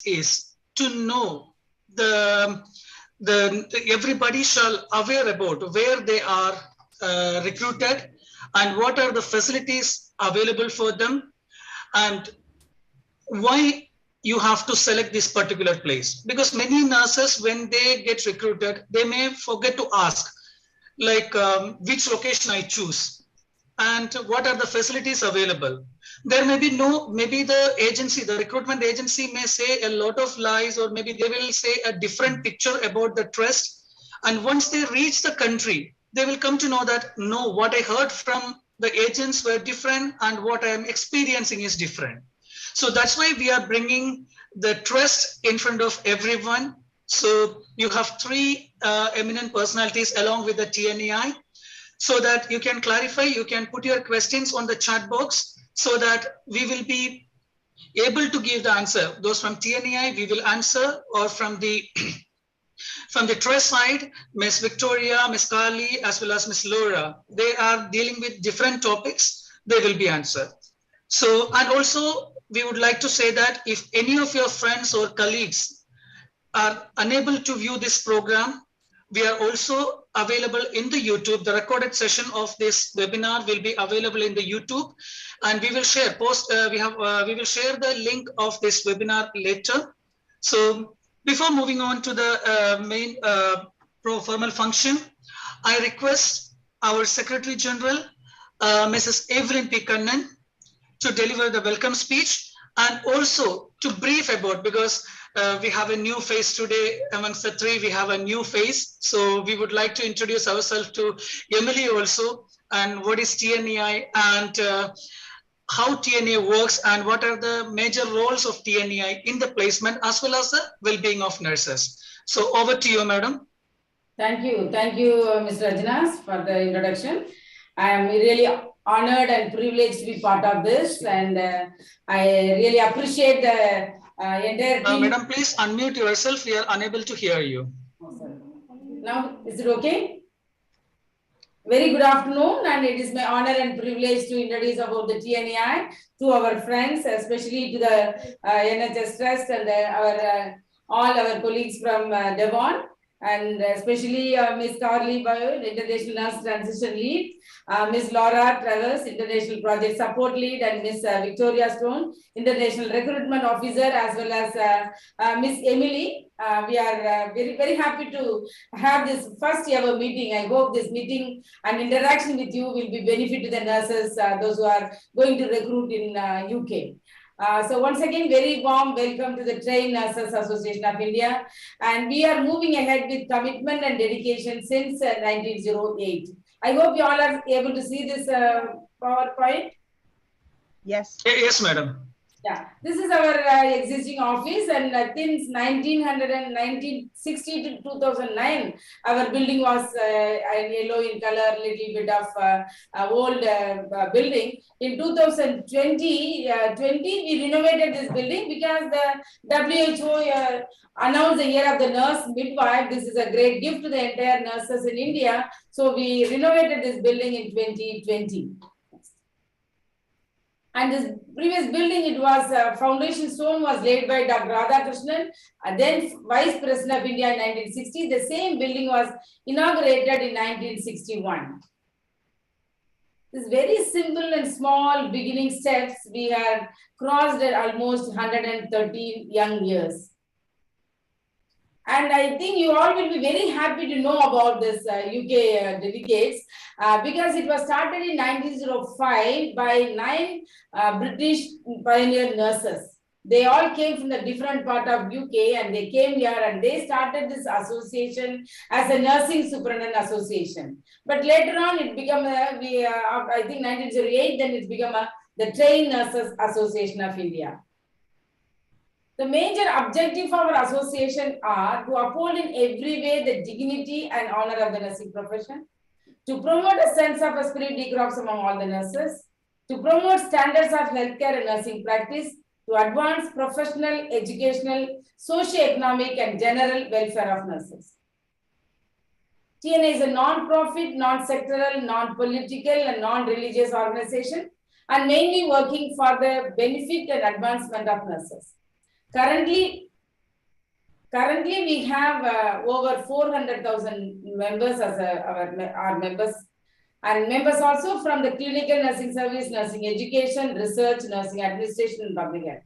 is to know everybody shall aware about where they are recruited and what are the facilities available for them and why you have to select this particular place. Because many nurses, when they get recruited, they may forget to ask, like which location I choose and what are the facilities available. There may be maybe the agency, the recruitment agency may say a lot of lies, or maybe they will say a different picture about the trust. And once they reach the country, they will come to know that, no, what I heard from the agents were different and what I am experiencing is different. So that's why we are bringing the trust in front of everyone. So you have three eminent personalities along with the TNEI, so that you can clarify, you can put your questions on the chat box so that we will be able to give the answer. Those from TNEI, we will answer, or from the from the trust side, Ms. Victoria, Ms. Carly, as well as Ms. Laura, they are dealing with different topics, they will be answered. So, and also we would like to say that if any of your friends or colleagues are unable to view this program, we are also available in the YouTube. The recorded session of this webinar will be available in the YouTube, and we will share we will share the link of this webinar later. So before moving on to the main formal function, I request our Secretary General, Mrs. Evelyn P. Kannan, to deliver the welcome speech and also to brief about, because we have a new face today amongst the three, we have a new face. So we would like to introduce ourselves to Emily also, and what is TNEI and how TNEI works and what are the major roles of TNEI in the placement as well as the well-being of nurses. So over to you, madam. Thank you, Mr. Ajnas, for the introduction. I am really honored and privileged to be part of this, and I really appreciate the entire team. Madam, please unmute yourself. We are unable to hear you. Now, is it okay? Very good afternoon, and it is my honor and privilege to introduce about the TNEI to our friends, especially to the NHS Trust and all our colleagues from Devon, and especially Ms. Carly Bayo, International Nurse Transition Lead, Ms. Laura Travers, International Project Support Lead, and Ms. Victoria Stone, International Recruitment Officer, as well as Ms. Emily. We are very, very happy to have this first ever meeting. I hope this meeting and interaction with you will be benefit to the nurses, those who are going to recruit in UK. So once again, very warm welcome to the Trained Nurses Association of India. And we are moving ahead with commitment and dedication since 1908. I hope you all are able to see this PowerPoint. Yes. Yes, madam. Yeah, this is our existing office, and since 1960 to 2009, our building was yellow in color, little bit of old building. In 2020, we renovated this building because the WHO announced the year of the nurse midwife. This is a great gift to the entire nurses in India. So we renovated this building in 2020. And this previous building, it was foundation stone was laid by Dr. Radhakrishnan, then Vice President of India in 1960. The same building was inaugurated in 1961. This very simple and small beginning steps, we have crossed at almost 113 young years. And I think you all will be very happy to know about this UK delegates because it was started in 1905 by 9 British pioneer nurses. They all came from the different part of UK and they came here and they started this association as a nursing superintendent association. But later on it became, I think 1908, then it's become the Trained Nurses Association of India. The major objective of our association are to uphold in every way the dignity and honor of the nursing profession, to promote a sense of esprit de corps among all the nurses, to promote standards of healthcare and nursing practice, to advance professional, educational, socio-economic and general welfare of nurses. TNA is a non-profit, non-sectoral, non-political and non-religious organization and mainly working for the benefit and advancement of nurses. Currently, Currently, we have over 400,000 members as our members, and members also from the clinical nursing service, nursing education, research, nursing administration, and public health.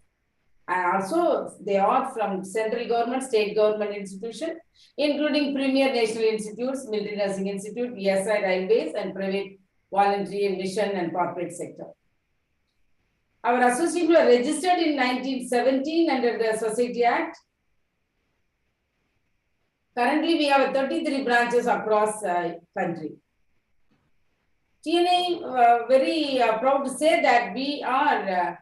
And also, they are from central government, state government institution, including premier national institutes, military nursing institute, ESI, railways, and private voluntary mission and corporate sector. Our association was registered in 1917 under the Society Act. Currently, we have 33 branches across country. TNA very proud to say that we are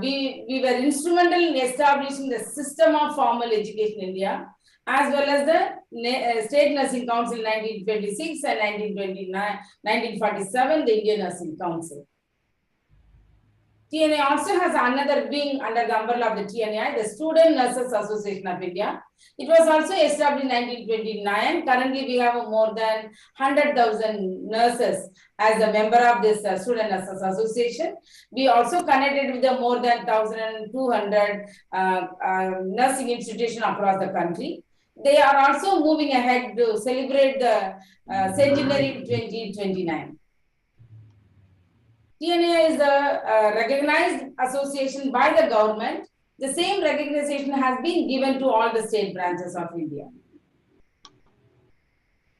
we were instrumental in establishing the system of formal education in India, as well as the State Nursing Council in 1926 and 1947, the Indian Nursing Council. TNA also has another wing under the umbrella of the TNI, the Student Nurses Association of India. It was also established in 1929. Currently, we have more than 100,000 nurses as a member of this Student Nurses Association. We also connected with the more than 1,200 nursing institutions across the country. They are also moving ahead to celebrate the centenary 2029. TNA is a recognized association by the government. The same recognition has been given to all the state branches of India.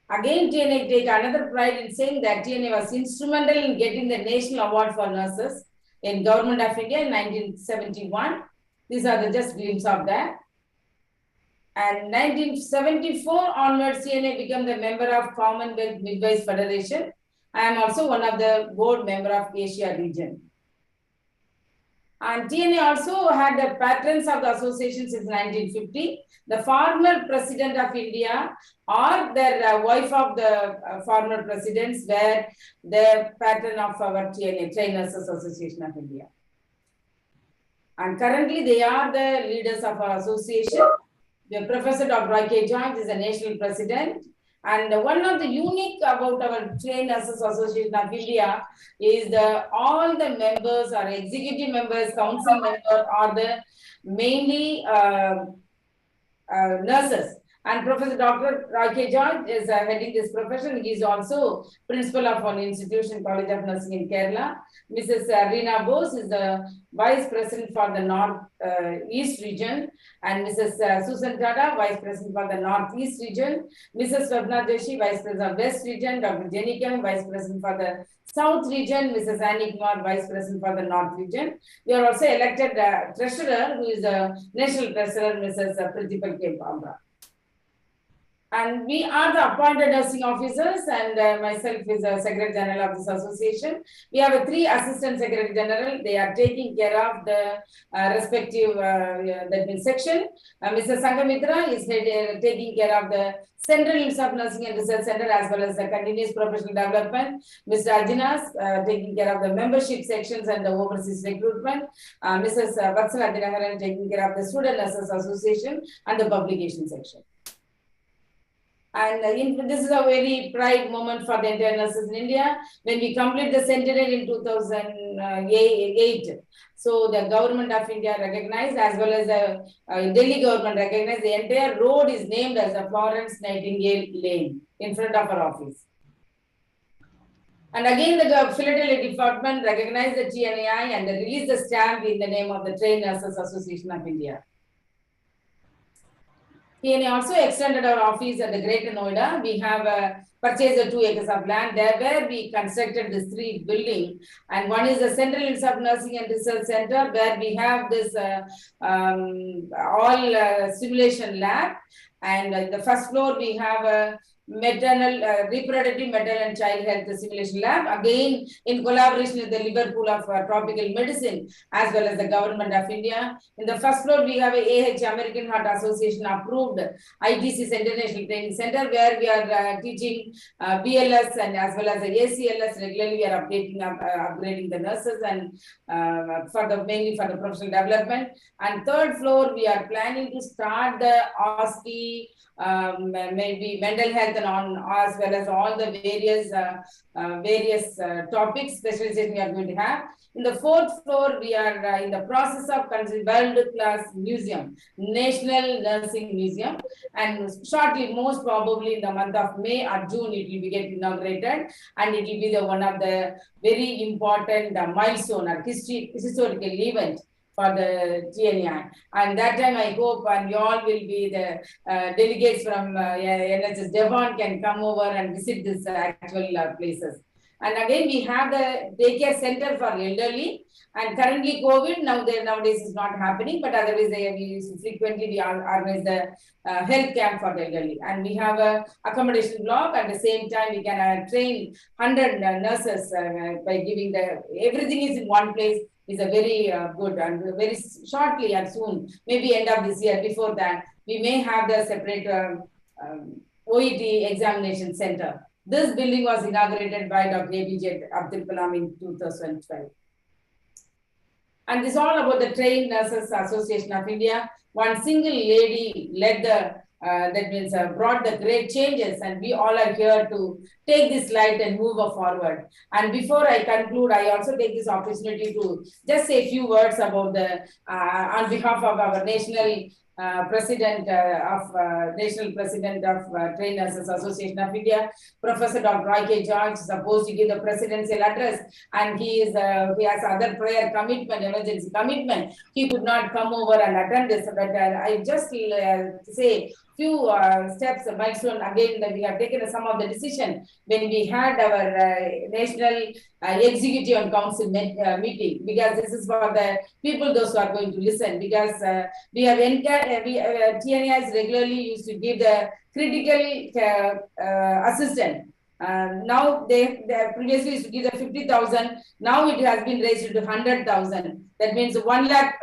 Again, TNA take another pride in saying that TNA was instrumental in getting the National Award for Nurses in Government of India in 1971. These are the just glimpses of that. And 1974 onwards, TNA became the member of Commonwealth Midwives Federation. I am also one of the board member of Asia region. And TNA also had the patrons of the association since 1950. The former president of India or the wife of the former presidents were the patron of our TNA, Trained Nurses Association of India. And currently they are the leaders of our association. The Professor Dr. K. George is the national president. And one of the unique about our Trained Nurses Association of India is all the members are executive members, council members are the mainly nurses. And Professor Dr. K. George is heading this profession. He is also principal of one institution, College of Nursing in Kerala. Mrs. Reena Bose is the vice president for the North East region, and Mrs. Susan Tata, vice president for the Northeast region. Mrs. Swapna Joshi, vice president of West region. Dr. Jenny Kim, vice president for the South region. Mrs. Annie Kumar, vice president for the North region. We are also elected treasurer, who is the national treasurer, Mrs. Pritipal K. Pambra. And we are the appointed nursing officers, and myself is the Secretary General of this association. We have 3 Assistant Secretary General. They are taking care of the respective section. Mr. Sangamitra is taking care of the Central Institute of Nursing and Research Center as well as the continuous professional development. Mr. Ajinas taking care of the membership sections and the overseas recruitment. Mrs. Vatsala Dinakaran taking care of the Student Nurses Association and the publication section. And this is a very pride moment for the entire nurses in India when we complete the centenary in 2008. So the government of India recognized as well as the Delhi government recognized the entire road is named as the Florence Nightingale Lane in front of our office. And again, the Philadelphia department recognized the TNAI and released the stamp in the name of the Trained Nurses Association of India. TNA also extended our office at the Greater Noida. We have purchased 2 acres of land there where we constructed this 3 buildings. And one is the Central Institute of Nursing and Research Center where we have this simulation lab. And in the first floor, we have a reproductive maternal and child health simulation lab, again in collaboration with the Liverpool of Tropical Medicine as well as the government of India. In the first floor, we have a American Heart Association approved ITC International Training Center where we are teaching BLS and as well as the ACLS. Regularly, we are upgrading the nurses and mainly for the professional development. And third floor, we are planning to start the OSCE, maybe mental health given on, as well as all the various topics, specialization we are going to have. In the fourth floor, we are in the process of constructing world-class museum, National Nursing Museum, and shortly, most probably in the month of May or June, it will be get inaugurated, and it will be the one of the very important milestone or historical event for the TNI. And that time I hope and you all will be the delegates from NHS Devon can come over and visit this actual places. And again, we have the daycare center for elderly. And currently COVID, nowadays is not happening, but otherwise we frequently organize the health camp for the elderly. And we have a accommodation block. At the same time, we can train 100 nurses by giving everything is in one place. Is a very good, and very shortly and soon, maybe end of this year, before that, we may have the separate OET examination center. This building was inaugurated by Dr. APJ Abdul Kalam in 2012. And this is all about the Trained Nurses Association of India. One single lady led the that means brought the great changes, and we all are here to take this light and move forward. And before I conclude, I also take this opportunity to just say a few words about the on behalf of our national President of Trained Nurses Association of India, Professor Dr. Roy K. George, is supposed to give the presidential address, and he has other prayer commitment, emergency commitment. He could not come over and attend this, but I just say few steps, milestone again that we have taken some of the decision when we had our national executive and council meeting, because this is for the people, those who are going to listen, because we have TNIs regularly used to give the critical assistant. Now they previously used to give the 50,000. Now it has been raised to 100,000. That means 1 lakh.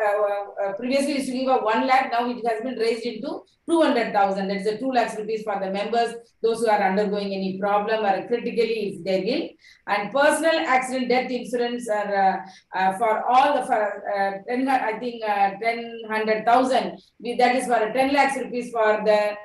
Previously used to give a 1 lakh. Now it has been raised into 200,000. That is a 2 lakhs rupees for the members, those who are undergoing any problem or critically if they will. And personal accident death insurance are for all the 100,000. That is for 10 lakhs rupees for the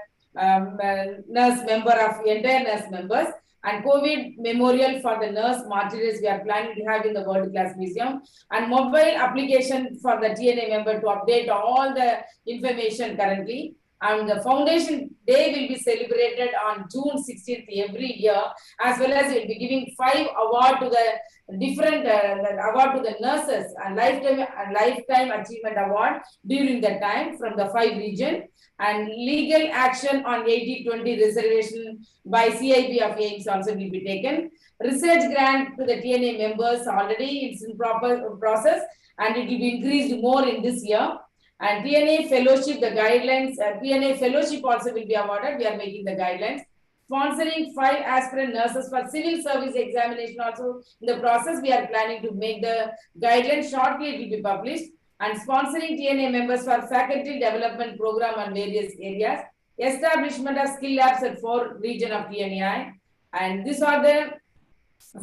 nurse member of entire nurse members. And COVID memorial for the nurse martyrs we are planning to have in the world class museum, and mobile application for the TNA member to update all the information currently. And the foundation day will be celebrated on June 16th every year, as well as we'll be giving 5 awards to the different award to the nurses and lifetime achievement award during the time from the 5 regions. And legal action on 80-20 reservation by CIB of AIMS also will be taken. Research grant to the TNA members already it's in proper process, and it will be increased more in this year. And TNA fellowship, the guidelines, TNA fellowship also will be awarded. We are making the guidelines. Sponsoring 5 aspirant nurses for civil service examination also in the process. We are planning to make the guidelines shortly. It will be published. And sponsoring TNA members for faculty development program on various areas. Establishment of skill labs at 4 regions of TNI. And these are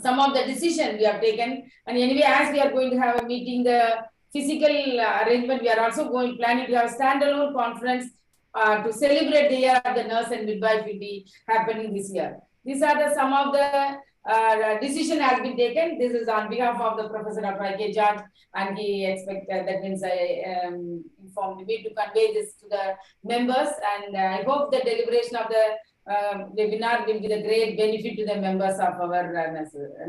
some of the decisions we have taken. And anyway, as we are going to have a meeting, the physical arrangement, we are also planning to have a standalone conference to celebrate the year of the nurse and midwife will be happening this year. These are some of the decision has been taken. This is on behalf of the Professor Dr. I.K. George, and he expected that means I informed me to convey this to the members, and I hope the deliberation of the webinar will be the great benefit to the members of our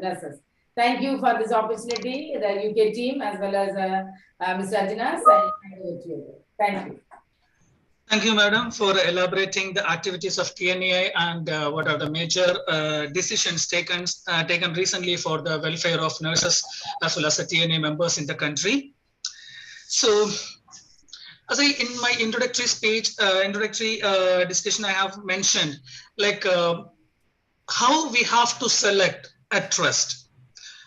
nurses. Thank you for this opportunity, the UK team as well as Mr. Ajinas. Thank you. Thank you, Madam, for elaborating the activities of TNAI and what are the major decisions taken recently for the welfare of nurses as well as the TNA members in the country. So, as in my introductory speech, discussion, I have mentioned like how we have to select a trust,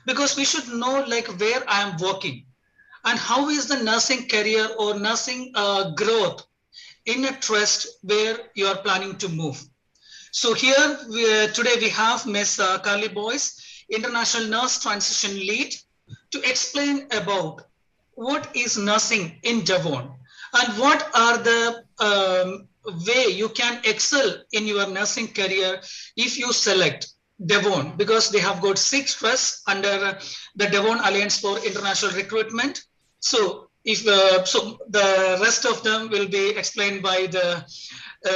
because we should know like where I am working and how is the nursing career or nursing growth in a trust where you are planning to move. So here today we have Ms. Carly Boyce, International Nurse Transition Lead, to explain about what is nursing in Devon and what are the way you can excel in your nursing career if you select Devon, because they have got 6 trusts under the Devon Alliance for International Recruitment. So if so the rest of them will be explained by the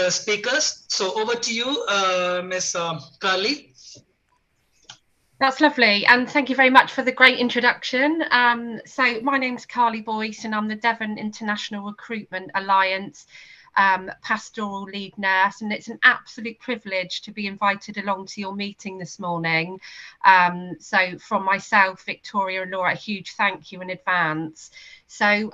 speakers. So over to you, Ms. Kali. That's lovely, and thank you very much for the great introduction. So my name's Carly Boyce and I'm the Devon International Recruitment Alliance pastoral lead nurse, and it's an absolute privilege to be invited along to your meeting this morning. So from myself, Victoria and Laura, a huge thank you in advance. So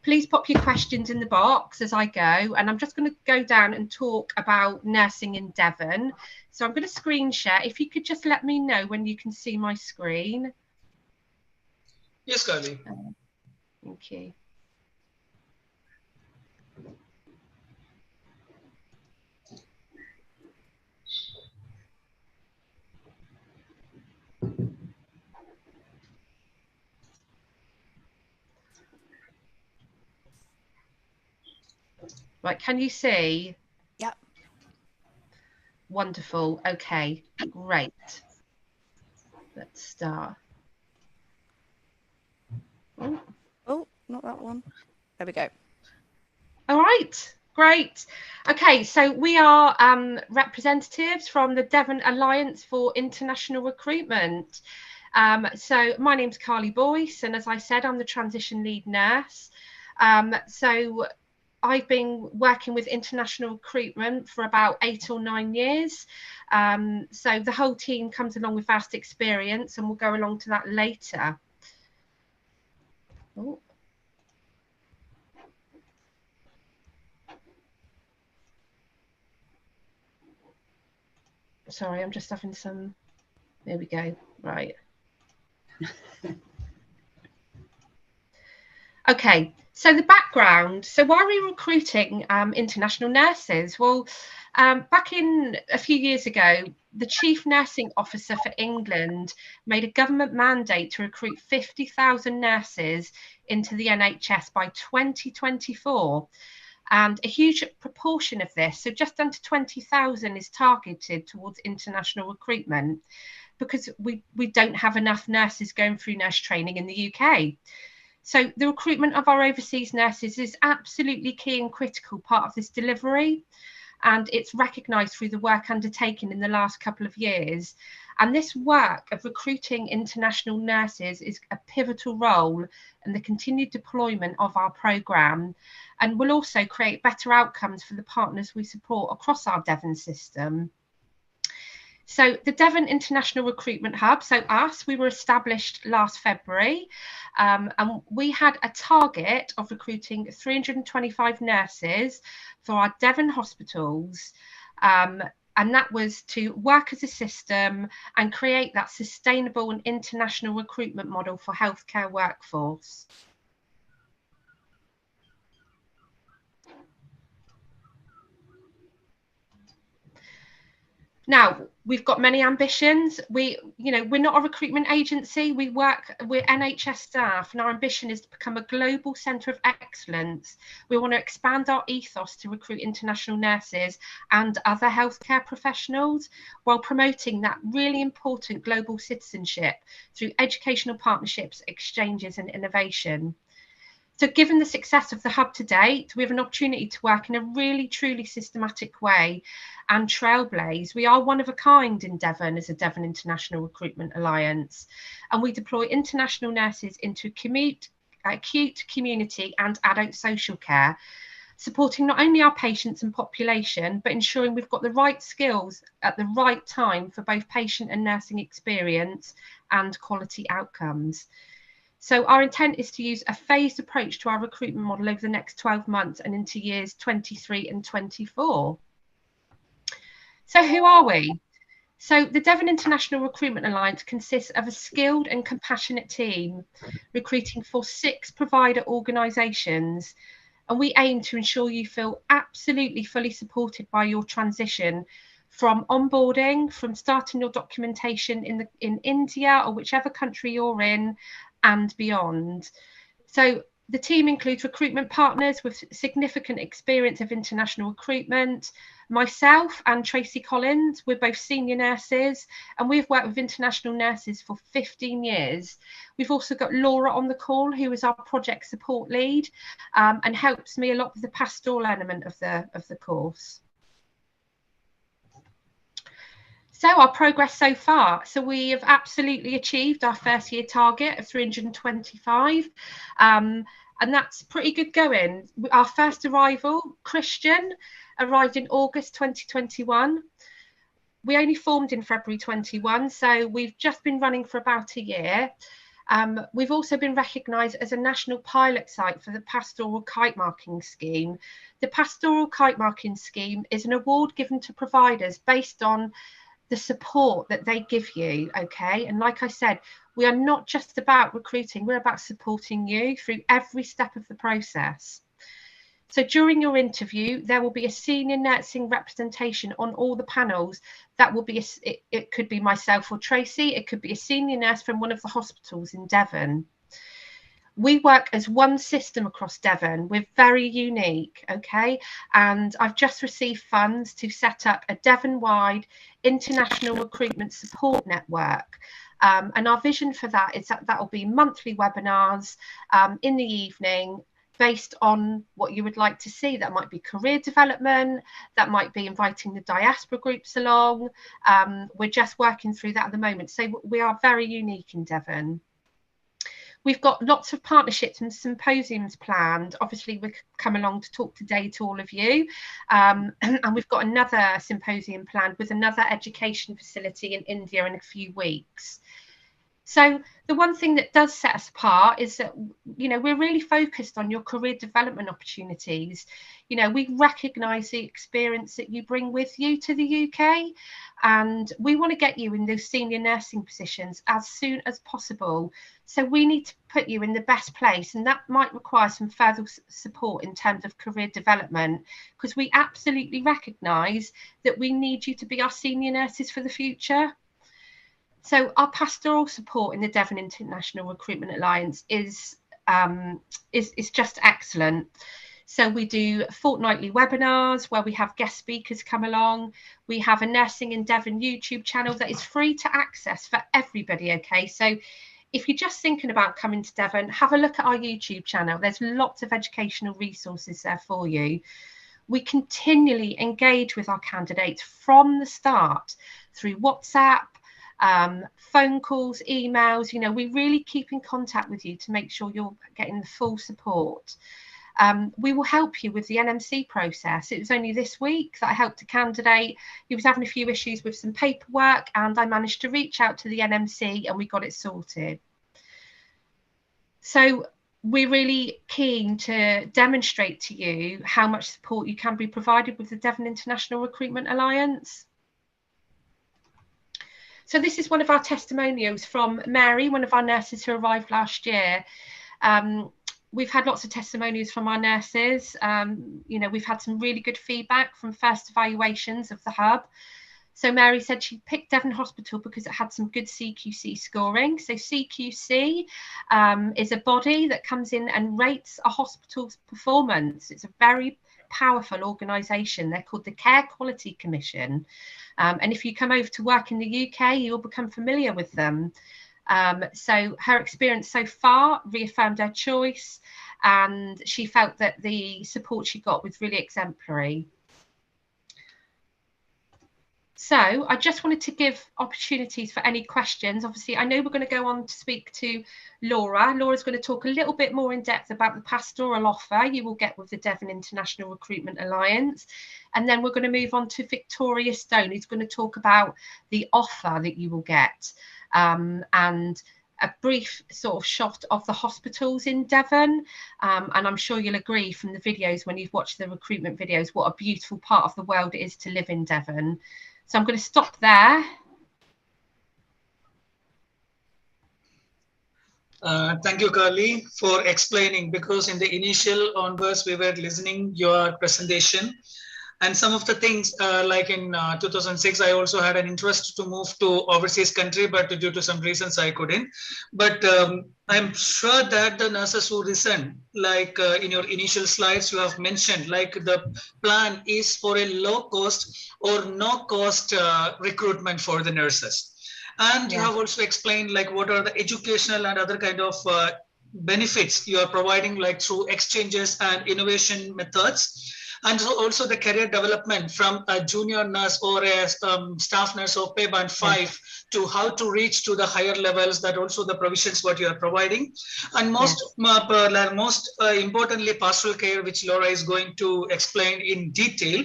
please pop your questions in the box as I go, and I'm just going to go down and talk about nursing in Devon. So I'm going to screen share. If you could just let me know when you can see my screen. Yes, Carly. Thank you. Right, can you see? Yep. Wonderful. Okay, great. Let's start. Oh, not that one. There we go. All right, great. Okay, so we are representatives from the Devon Alliance for International Recruitment. So my name's Carly Boyce, and as I said, I'm the transition lead nurse. So I've been working with international recruitment for about 8 or 9 years. So the whole team comes along with vast experience, and we'll go along to that later. Oh. Sorry, I'm just having some, there we go, right. Okay, so the background. So why are we recruiting international nurses? Well, back in a few years ago, the Chief Nursing Officer for England made a government mandate to recruit 50,000 nurses into the NHS by 2024. And a huge proportion of this, so just under 20,000, is targeted towards international recruitment because we don't have enough nurses going through nurse training in the UK. So the recruitment of our overseas nurses is absolutely key and critical part of this delivery, and it's recognised through the work undertaken in the last couple of years. And this work of recruiting international nurses is a pivotal role in the continued deployment of our programme, and will also create better outcomes for the partners we support across our Devon system. So the Devon International Recruitment Hub, so us, we were established last February, and we had a target of recruiting 325 nurses for our Devon hospitals, and that was to work as a system and create that sustainable and international recruitment model for healthcare workforce. Now, we've got many ambitions. We're not a recruitment agency. We're NHS staff, and our ambition is to become a global centre of excellence. We want to expand our ethos to recruit international nurses and other healthcare professionals, while promoting that really important global citizenship through educational partnerships, exchanges, and innovation. So given the success of the hub to date, we have an opportunity to work in a really, truly systematic way and trailblaze. We are one of a kind in Devon as a Devon International Recruitment Alliance, and we deploy international nurses into acute, community and adult social care, supporting not only our patients and population, but ensuring we've got the right skills at the right time for both patient and nursing experience and quality outcomes. So our intent is to use a phased approach to our recruitment model over the next 12 months and into years 23 and 24. So who are we? So the Devon International Recruitment Alliance consists of a skilled and compassionate team recruiting for 6 provider organisations, and we aim to ensure you feel absolutely fully supported by your transition from onboarding, from starting your documentation in India or whichever country you're in, and beyond. So The team includes recruitment partners with significant experience of international recruitment. Myself and Tracy Collins, we're both senior nurses, and we've worked with international nurses for 15 years. We've also got Laura on the call, who is our project support lead, and helps me a lot with the pastoral element of the course. So our progress so far. So we have absolutely achieved our first year target of 325. And that's pretty good going. Our first arrival, Christian, arrived in August 2021. We only formed in February 21, so we've just been running for about a year. We've also been recognised as a national pilot site for the Pastoral Kite Marking Scheme. The Pastoral Kite Marking Scheme is an award given to providers based on the support that they give you, okay? And like I said, we are not just about recruiting, we're about supporting you through every step of the process. So during your interview, there will be a senior nursing representation on all the panels. That will be, it could be myself or Tracy, it could be a senior nurse from one of the hospitals in Devon. We work as one system across Devon. We're very unique, okay? And I've just received funds to set up a Devon-wide international recruitment support network. And our vision for that is that will be monthly webinars in the evening based on what you would like to see. That might be career development, that might be inviting the diaspora groups along. We're just working through that at the moment. So we are very unique in Devon. We've got lots of partnerships and symposiums planned. Obviously, we've come along to talk today to all of you. And we've got another symposium planned with another education facility in India in a few weeks. So the one thing that does set us apart is that, you know, we're really focused on your career development opportunities. You know, we recognise the experience that you bring with you to the UK, and we want to get you in those senior nursing positions as soon as possible. So we need to put you in the best place, and that might require some further support in terms of career development, because we absolutely recognise that we need you to be our senior nurses for the future. So our pastoral support in the Devon International Recruitment Alliance is just excellent. So we do fortnightly webinars where we have guest speakers come along. We have a Nursing in Devon YouTube channel that is free to access for everybody, okay? So if you're just thinking about coming to Devon, have a look at our YouTube channel. There's lots of educational resources there for you. We continually engage with our candidates from the start through WhatsApp, phone calls, emails. You know, we really keep in contact with you to make sure you're getting the full support. We will help you with the NMC process. It was only this week that I helped a candidate. He was having a few issues with some paperwork, and I managed to reach out to the NMC and we got it sorted. So we're really keen to demonstrate to you how much support you can be provided with the Devon International Recruitment Alliance. So this is one of our testimonials from Mary, one of our nurses who arrived last year. We've had lots of testimonials from our nurses. You know, we've had some really good feedback from first evaluations of the hub. So Mary said she picked Devon Hospital because it had some good CQC scoring. So CQC is a body that comes in and rates a hospital's performance. It's a very powerful organisation. They're called the Care Quality Commission. And if you come over to work in the UK, you'll become familiar with them. So her experience so far reaffirmed her choice, and she felt that the support she got was really exemplary. So I just wanted to give opportunities for any questions. Obviously, I know we're going to go on to speak to Laura. Laura's going to talk a little bit more in depth about the pastoral offer you will get with the Devon International Recruitment Alliance. And then we're going to move on to Victoria Stone, who's going to talk about the offer that you will get, and a brief sort of shot of the hospitals in Devon. And I'm sure you'll agree from the videos, when you've watched the recruitment videos, what a beautiful part of the world it is to live in Devon. So I'm going to stop there. Thank you, Carly, for explaining, because in the initial onwards, we were listening your presentation And some of the things, like in 2006, I also had an interest to move to overseas country, but due to some reasons I couldn't. But I'm sure that the nurses who listen, like in your initial slides, you have mentioned, like the plan is for a low cost or no cost recruitment for the nurses. And you have also explained like what are the educational and other kind of benefits you are providing, like through exchanges and innovation methods, and so also the career development from a junior nurse or a staff nurse or pay band 5 to how to reach to the higher levels, that also the provisions what you are providing. And most importantly, pastoral care, which Laura is going to explain in detail.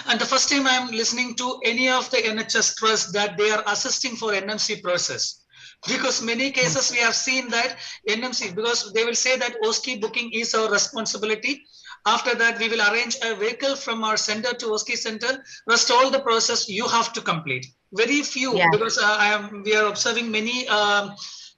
And the first time I'm listening to any of the NHS trusts that they are assisting for NMC process. Because many cases we have seen that NMC, because they will say that OSCE booking is our responsibility. After that, we will arrange a vehicle from our center to OSCE center. Rest all the process you have to complete. Very few, because we are observing many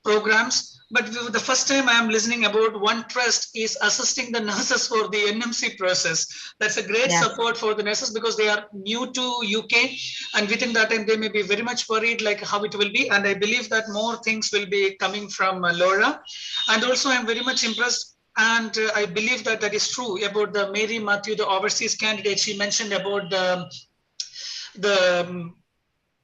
programs. But the first time I am listening about one trust is assisting the nurses for the NMC process. That's a great support for the nurses, because they are new to UK, and within that time they may be very much worried like how it will be. And I believe that more things will be coming from Laura. And also I'm very much impressed, and I believe that that is true about the Mary Matthew, the overseas candidate. She mentioned about the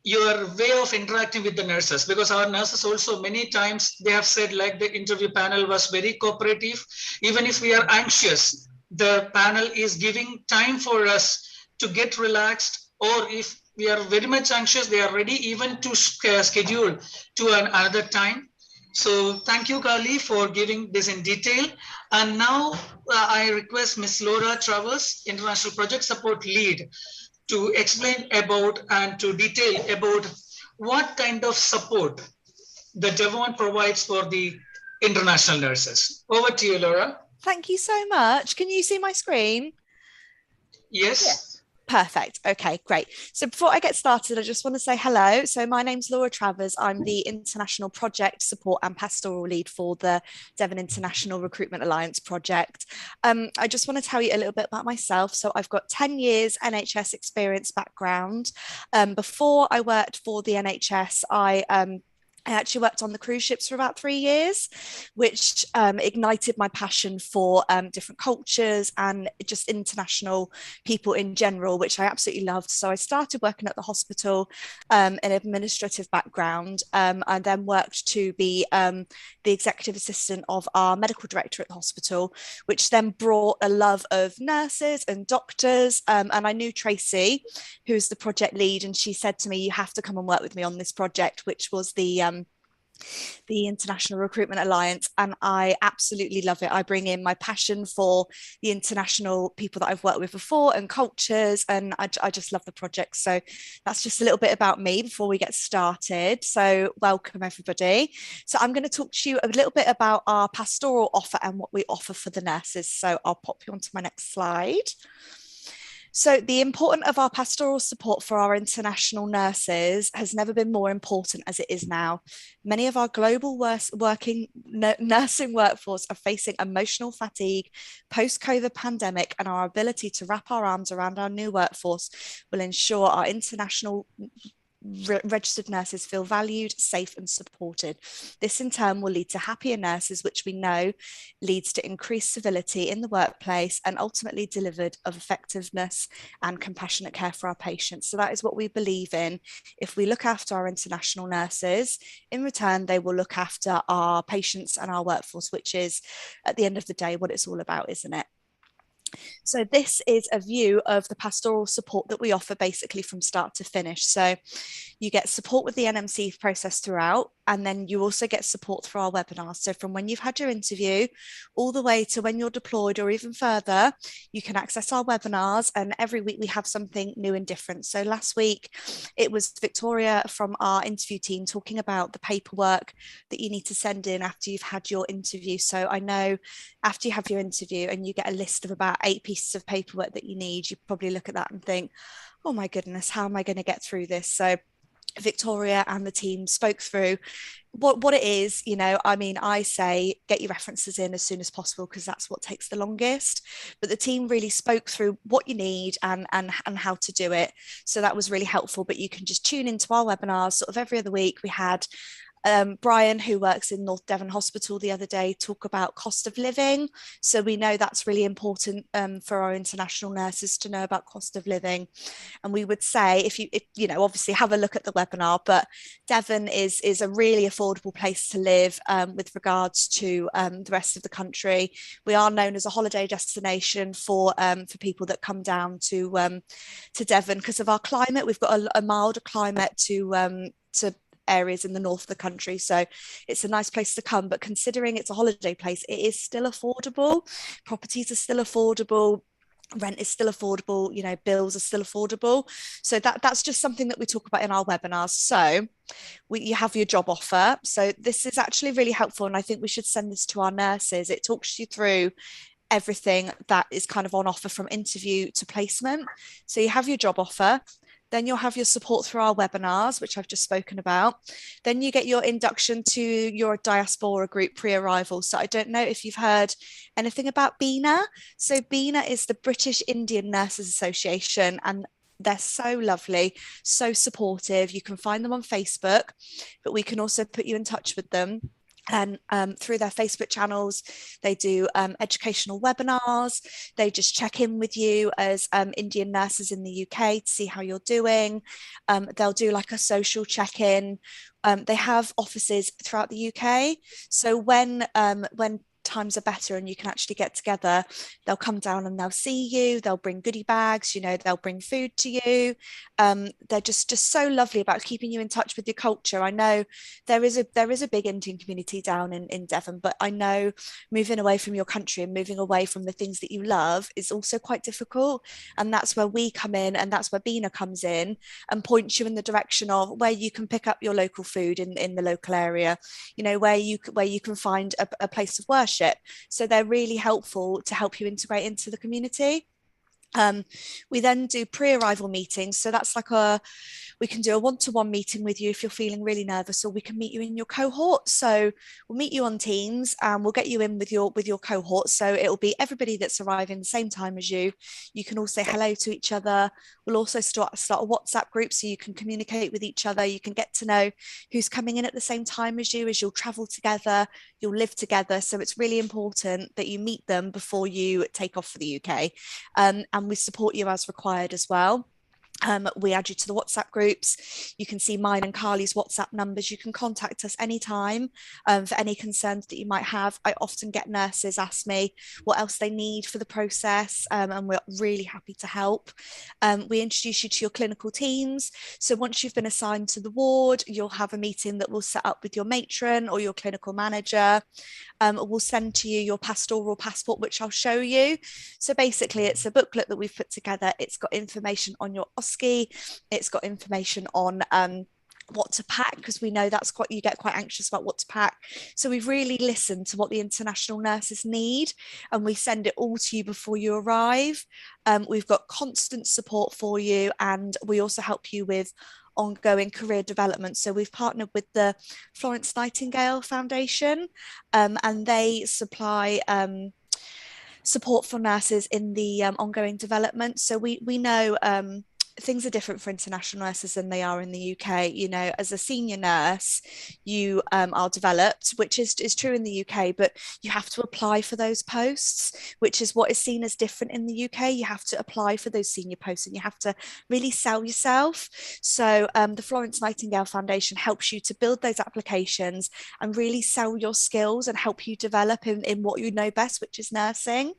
your way of interacting with the nurses, because our nurses also many times they have said like the interview panel was very cooperative. Even if we are anxious, the panel is giving time for us to get relaxed, or if we are very much anxious, they are ready even to schedule to another time. So thank you, Carly, for giving this in detail. And now I request Ms. Laura Travers, International Project Support Lead, to explain about and to detail about what kind of support the Devon provides for the international nurses. Over to you, Laura. Thank you so much. Can you see my screen? Yes. Perfect. Okay, great. So before I get started, I just want to say hello. So my name's Laura Travers. I'm the International Project Support and Pastoral Lead for the Devon International Recruitment Alliance project. I just want to tell you a little bit about myself. So I've got 10 years NHS experience background. Before I worked for the NHS, I actually worked on the cruise ships for about 3 years, which ignited my passion for different cultures and just international people in general, which I absolutely loved. So I started working at the hospital in an administrative background. I then worked to be the executive assistant of our medical director at the hospital, which then brought a love of nurses and doctors. And I knew Tracy, who's the project lead, and she said to me, you have to come and work with me on this project, which was the International Recruitment Alliance, and I absolutely love it. I bring in my passion for the international people that I've worked with before and cultures, and I just love the project. So that's just a little bit about me before we get started. So welcome everybody. So I'm going to talk to you a little bit about our pastoral offer and what we offer for the nurses. So I'll pop you onto my next slide. So the importance of our pastoral support for our international nurses has never been more important as it is now. Many of our global nursing workforce are facing emotional fatigue post-COVID pandemic, and our ability to wrap our arms around our new workforce will ensure our international registered nurses feel valued, safe and supported. This in turn will lead to happier nurses, which we know leads to increased civility in the workplace and ultimately delivered of effectiveness and compassionate care for our patients. So that is what we believe in. If we look after our international nurses, in return, they will look after our patients and our workforce, which is at the end of the day what it's all about, isn't it? So this is a view of the pastoral support that we offer basically from start to finish. So you get support with the NMC process throughout, and then you also get support through our webinars. So from when you've had your interview all the way to when you're deployed or even further, you can access our webinars, and every week we have something new and different. So last week it was Victoria from our interview team talking about the paperwork that you need to send in after you've had your interview. So I know after you have your interview and you get a list of about 8 pieces of paperwork that you need, you probably look at that and think, oh my goodness, how am I going to get through this? So Victoria and the team spoke through what it is. You know, I mean, I say get your references in as soon as possible because that's what takes the longest, but the team really spoke through what you need and how to do it, so that was really helpful. But you can just tune into our webinars sort of every other week. We had Brian, who works in North Devon Hospital, the other day talk about cost of living. So we know that's really important for our international nurses to know about cost of living. And we would say, if you know, obviously have a look at the webinar, but Devon is a really affordable place to live with regards to the rest of the country. We are known as a holiday destination for people that come down to Devon because of our climate. We've got a milder climate to areas in the north of the country, so it's a nice place to come. But considering it's a holiday place, it is still affordable. Properties are still affordable, rent is still affordable, you know, bills are still affordable. So that's just something that we talk about in our webinars. So you have your job offer. So this is actually really helpful, and I think we should send this to our nurses. It talks you through everything that is kind of on offer from interview to placement. So you have your job offer, then you'll have your support through our webinars, which I've just spoken about. Then you get your induction to your diaspora group pre-arrival. So I don't know if you've heard anything about BINA. So BINA is the British Indian Nurses Association, and they're so lovely, so supportive. You can find them on Facebook, but we can also put you in touch with them. And through their Facebook channels, they do educational webinars. They just check in with you as Indian nurses in the UK to see how you're doing. They'll do like a social check-in. They have offices throughout the UK. So when times are better and you can actually get together, they'll come down and they'll see you. They'll bring goodie bags, you know, they'll bring food to you. They're just so lovely about keeping you in touch with your culture. I know there is a big Indian community down in Devon, but I know moving away from your country and moving away from the things that you love is also quite difficult. And that's where we come in, and that's where BINA comes in and points you in the direction of where you can pick up your local food in the local area, you know, where you can find a place of worship. So they're really helpful to help you integrate into the community. We then do pre-arrival meetings. So that's like we can do a one-to-one meeting with you if you're feeling really nervous, or we can meet you in your cohort. So we'll meet you on Teams and we'll get you in with your cohort. So it'll be everybody that's arriving the same time as you. You can all say hello to each other. We'll also start a WhatsApp group so you can communicate with each other. You can get to know who's coming in at the same time as you, as you'll travel together, you'll live together. So it's really important that you meet them before you take off for the UK. And we support you as required as well. We add you to the WhatsApp groups. You can see mine and Carly's WhatsApp numbers. You can contact us anytime for any concerns that you might have. I often get nurses ask me what else they need for the process, and we're really happy to help. We introduce you to your clinical teams. So once you've been assigned to the ward, you'll have a meeting that we'll set up with your matron or your clinical manager. We'll send to you your pastoral passport, which I'll show you. So basically, it's a booklet that we've put together. It's got information on your OSCE. It's got information on what to pack, because we know that's you get quite anxious about what to pack. So we've really listened to what the international nurses need, and we send it all to you before you arrive. We've got constant support for you, and we also help you with ongoing career development. So we've partnered with the Florence Nightingale Foundation, and they supply support for nurses in the ongoing development. So we know things are different for international nurses than they are in the UK. You know, as a senior nurse, you are developed, which is true in the UK, but you have to apply for those posts, which is what is seen as different in the UK. You have to apply for those senior posts and you have to really sell yourself. So the Florence Nightingale Foundation helps you to build those applications and really sell your skills and help you develop in what you know best, which is nursing.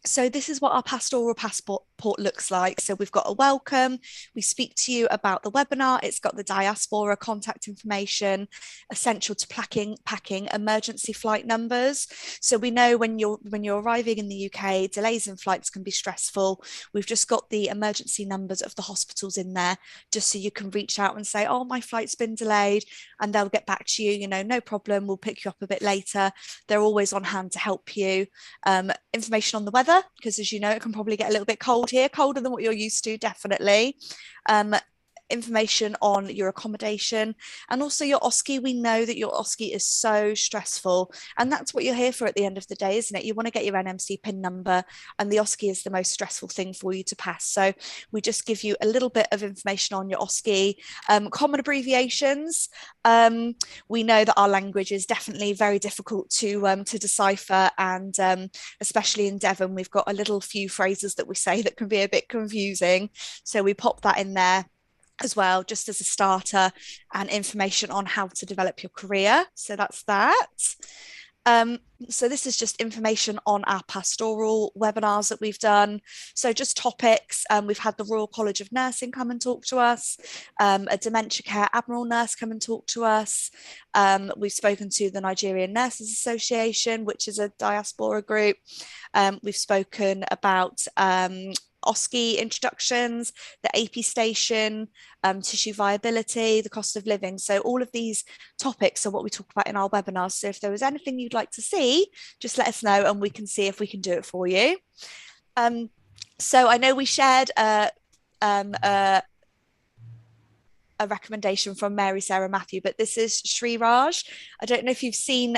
So this is what our pastoral passport looks like. So we've got a welcome. We speak to you about the webinar. It's got the diaspora contact information, essential to packing emergency flight numbers. So we know when you're arriving in the UK, delays in flights can be stressful. We've just got the emergency numbers of the hospitals in there, just so you can reach out and say, oh, my flight's been delayed, and they'll get back to you, you know, no problem, we'll pick you up a bit later. They're always on hand to help you. Information on the weather, because as you know, it can probably get a little bit cold here, colder than what you're used to, definitely. information on your accommodation, and also your OSCE. We know that your OSCE is so stressful, and that's what you're here for at the end of the day, isn't it? You want to get your NMC PIN number, and the OSCE is the most stressful thing for you to pass. So we just give you a little bit of information on your OSCE, common abbreviations. We know that our language is definitely very difficult to decipher, and especially in Devon, we've got a little few phrases that we say that can be a bit confusing. So we pop that in there as well, just as a starter, and information on how to develop your career. So that's that. So this is just information on our pastoral webinars that we've done. So just topics. We've had the Royal College of Nursing come and talk to us, a dementia care admiral nurse come and talk to us. We've spoken to the Nigerian Nurses Association, which is a diaspora group. We've spoken about OSCE introductions, the AP station, tissue viability, the cost of living. So all of these topics are what we talk about in our webinars. So if there was anything you'd like to see, just let us know and we can see if we can do it for you. So I know we shared a recommendation from Mary Sarah Matthew, but this is Sri Raj. I don't know if you've seen,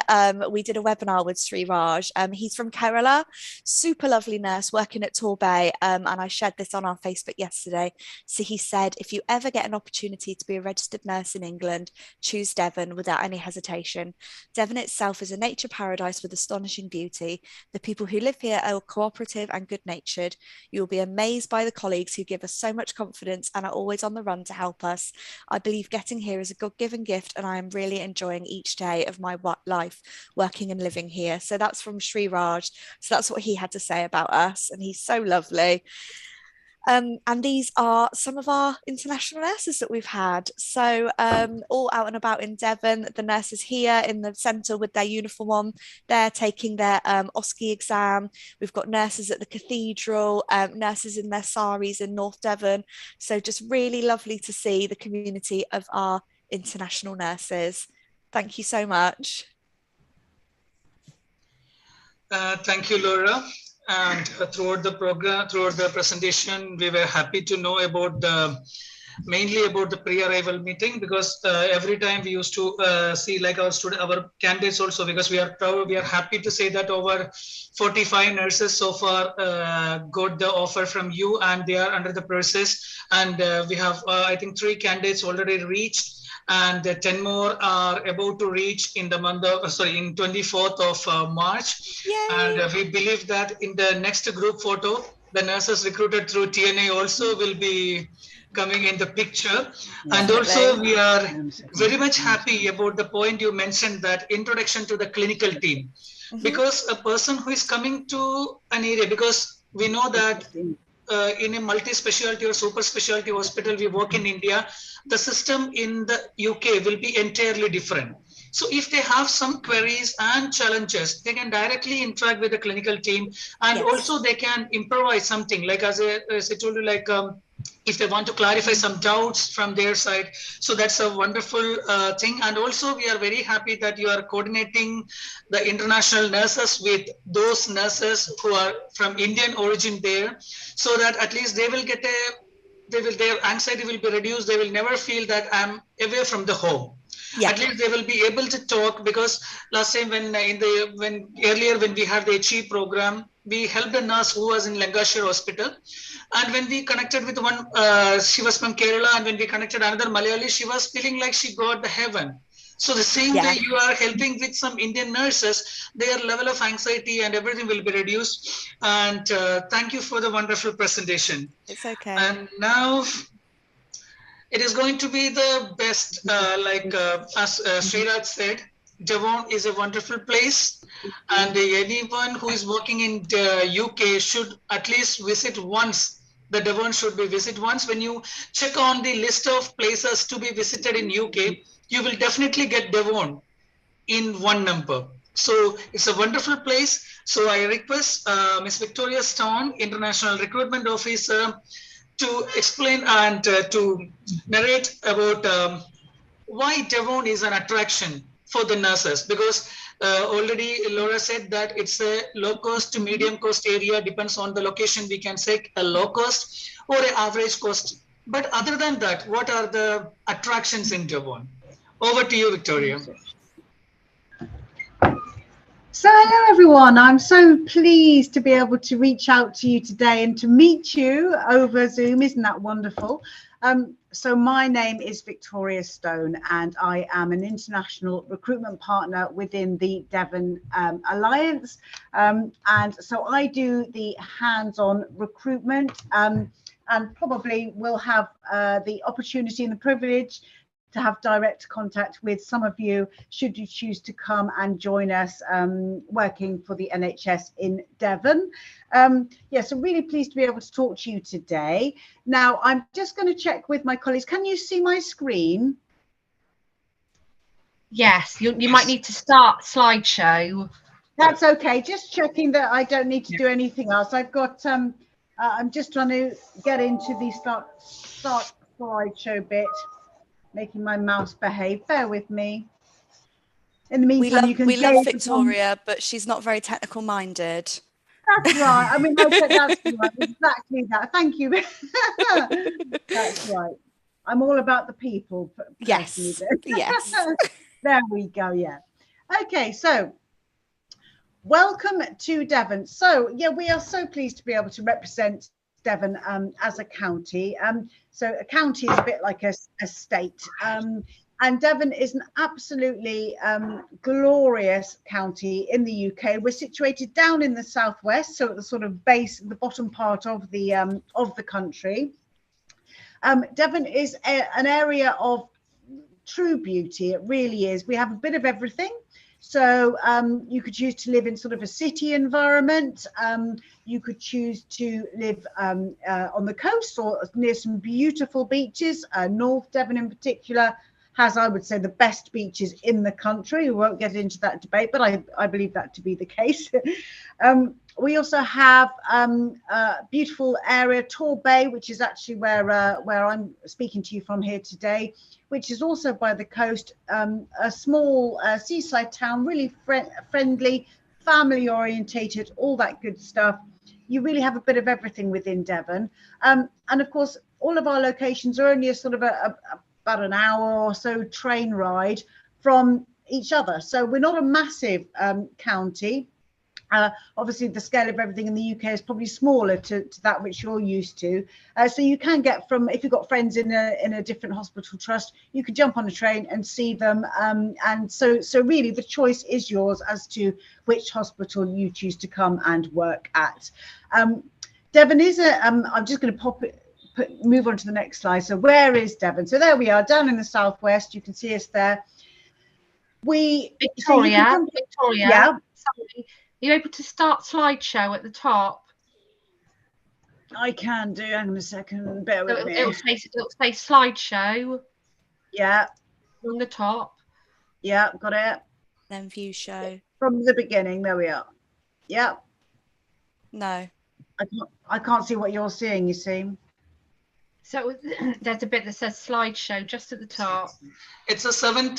we did a webinar with Sri Raj. He's from Kerala, super lovely nurse working at Torbay, and I shared this on our Facebook yesterday. So he said, if you ever get an opportunity to be a registered nurse in England, choose Devon without any hesitation. Devon itself is a nature paradise with astonishing beauty. The people who live here are cooperative and good-natured. You will be amazed by the colleagues who give us so much confidence and are always on the run to help us. I believe getting here is a God-given gift, and I am really enjoying each day of my life working and living here. So that's from Sri Raj. So that's what he had to say about us, and he's so lovely. And these are some of our international nurses that we've had. So all out and about in Devon, the nurses here in the centre with their uniform on, they're taking their OSCE exam. We've got nurses at the cathedral, nurses in their saris in North Devon. So just really lovely to see the community of our international nurses. Thank you so much. Thank you, Laura. And throughout the program, throughout the presentation, we were happy to know about mainly about the pre-arrival meeting, because every time we used to see like our candidates also, because we are proud, we are happy to say that over 45 nurses so far got the offer from you, and they are under the process. And we have, I think, 3 candidates already reached, and 10 more are about to reach in the month of, in 24th of March. Yay. And we believe that in the next group photo, the nurses recruited through TNA also will be coming in the picture. And also we are very much happy about the point you mentioned, that introduction to the clinical team. Because a person who is coming to an area, because we know that in a multi-specialty or super specialty hospital we work in India, the system in the UK will be entirely different. So if they have some queries and challenges, they can directly interact with the clinical team, and also they can improvise something, like as I told you, like if they want to clarify some doubts from their side. So that's a wonderful thing. And also we are very happy that you are coordinating the international nurses with those nurses who are from Indian origin there, so that at least they will get their anxiety will be reduced. They will never feel that I'm away from the home. At least they will be able to talk, because last time when earlier when we had the HE program, we helped a nurse who was in Lancashire Hospital, and when we connected with one, she was from Kerala, and when we connected another Malayali, she was feeling like she got the heaven. So the same way you are helping with some Indian nurses, their level of anxiety and everything will be reduced. And thank you for the wonderful presentation. It's okay. And now it is going to be the best, as Sriraj said, Devon is a wonderful place, and anyone who is working in the UK should at least visit once. The Devon should be visit once. When you check on the list of places to be visited in UK, you will definitely get Devon in one number. So it's a wonderful place. So I request Ms. Victoria Stone, International Recruitment Officer, to explain and to narrate about why Devon is an attraction for the nurses, because already Laura said that it's a low cost to medium cost area, depends on the location. We can say a low cost or an average cost But other than that, what are the attractions in Devon? Over to you, Victoria. So hello everyone, I'm so pleased to be able to reach out to you today and to meet you over Zoom. Isn't that wonderful? So my name is Victoria Stone and I am an international recruitment partner within the Devon Alliance. And so I do the hands-on recruitment and probably will have the opportunity and the privilege to have direct contact with some of you should you choose to come and join us working for the NHS in Devon. So really pleased to be able to talk to you today. Now, I'm just going to check with my colleagues. Can you see my screen? Yes, you might need to start slideshow. That's okay. Just checking that I don't need to do anything else. I've got, I'm just trying to get into the start slideshow bit. Making my mouse behave. Bear with me. In the meantime, we love Victoria, but she's not very technical minded. That's right. I mean, that's right. Exactly that. Thank you. That's right. I'm all about the people. Yes. Yes. There we go. Yeah. Okay. So welcome to Devon. So yeah, we are so pleased to be able to represent Devon as a county. So a county is a bit like a state. And Devon is an absolutely glorious county in the UK. We're situated down in the southwest, so at the sort of base, the bottom part of the country. Devon is an area of true beauty. It really is. We have a bit of everything. So you could choose to live in sort of a city environment. You could choose to live on the coast or near some beautiful beaches. North Devon in particular has, I would say, the best beaches in the country. We won't get into that debate, but I believe that to be the case. We also have a beautiful area, Tor Bay, which is actually where I'm speaking to you from here today, which is also by the coast, a small seaside town, really friendly, family orientated, all that good stuff. You really have a bit of everything within Devon. And of course, all of our locations are only a sort of about an hour or so train ride from each other. So we're not a massive county. Obviously, the scale of everything in the UK is probably smaller to that which you're used to. So you can get from, if you've got friends in a different hospital trust, you can jump on a train and see them. And so really the choice is yours as to which hospital you choose to come and work at. Devon is I'm just going to move on to the next slide. So where is Devon? So there we are, down in the southwest. You can see us there. Victoria, yeah. Sorry. Are you able to start slideshow at the top? I can do. Hang on a second. Bear with me. It'll say slideshow. Yeah. On the top. Yeah, got it. Then view show. From the beginning. There we are. Yeah. No. I can't see what you're seeing, you see. So there's a bit that says slideshow just at the top. It's a 7th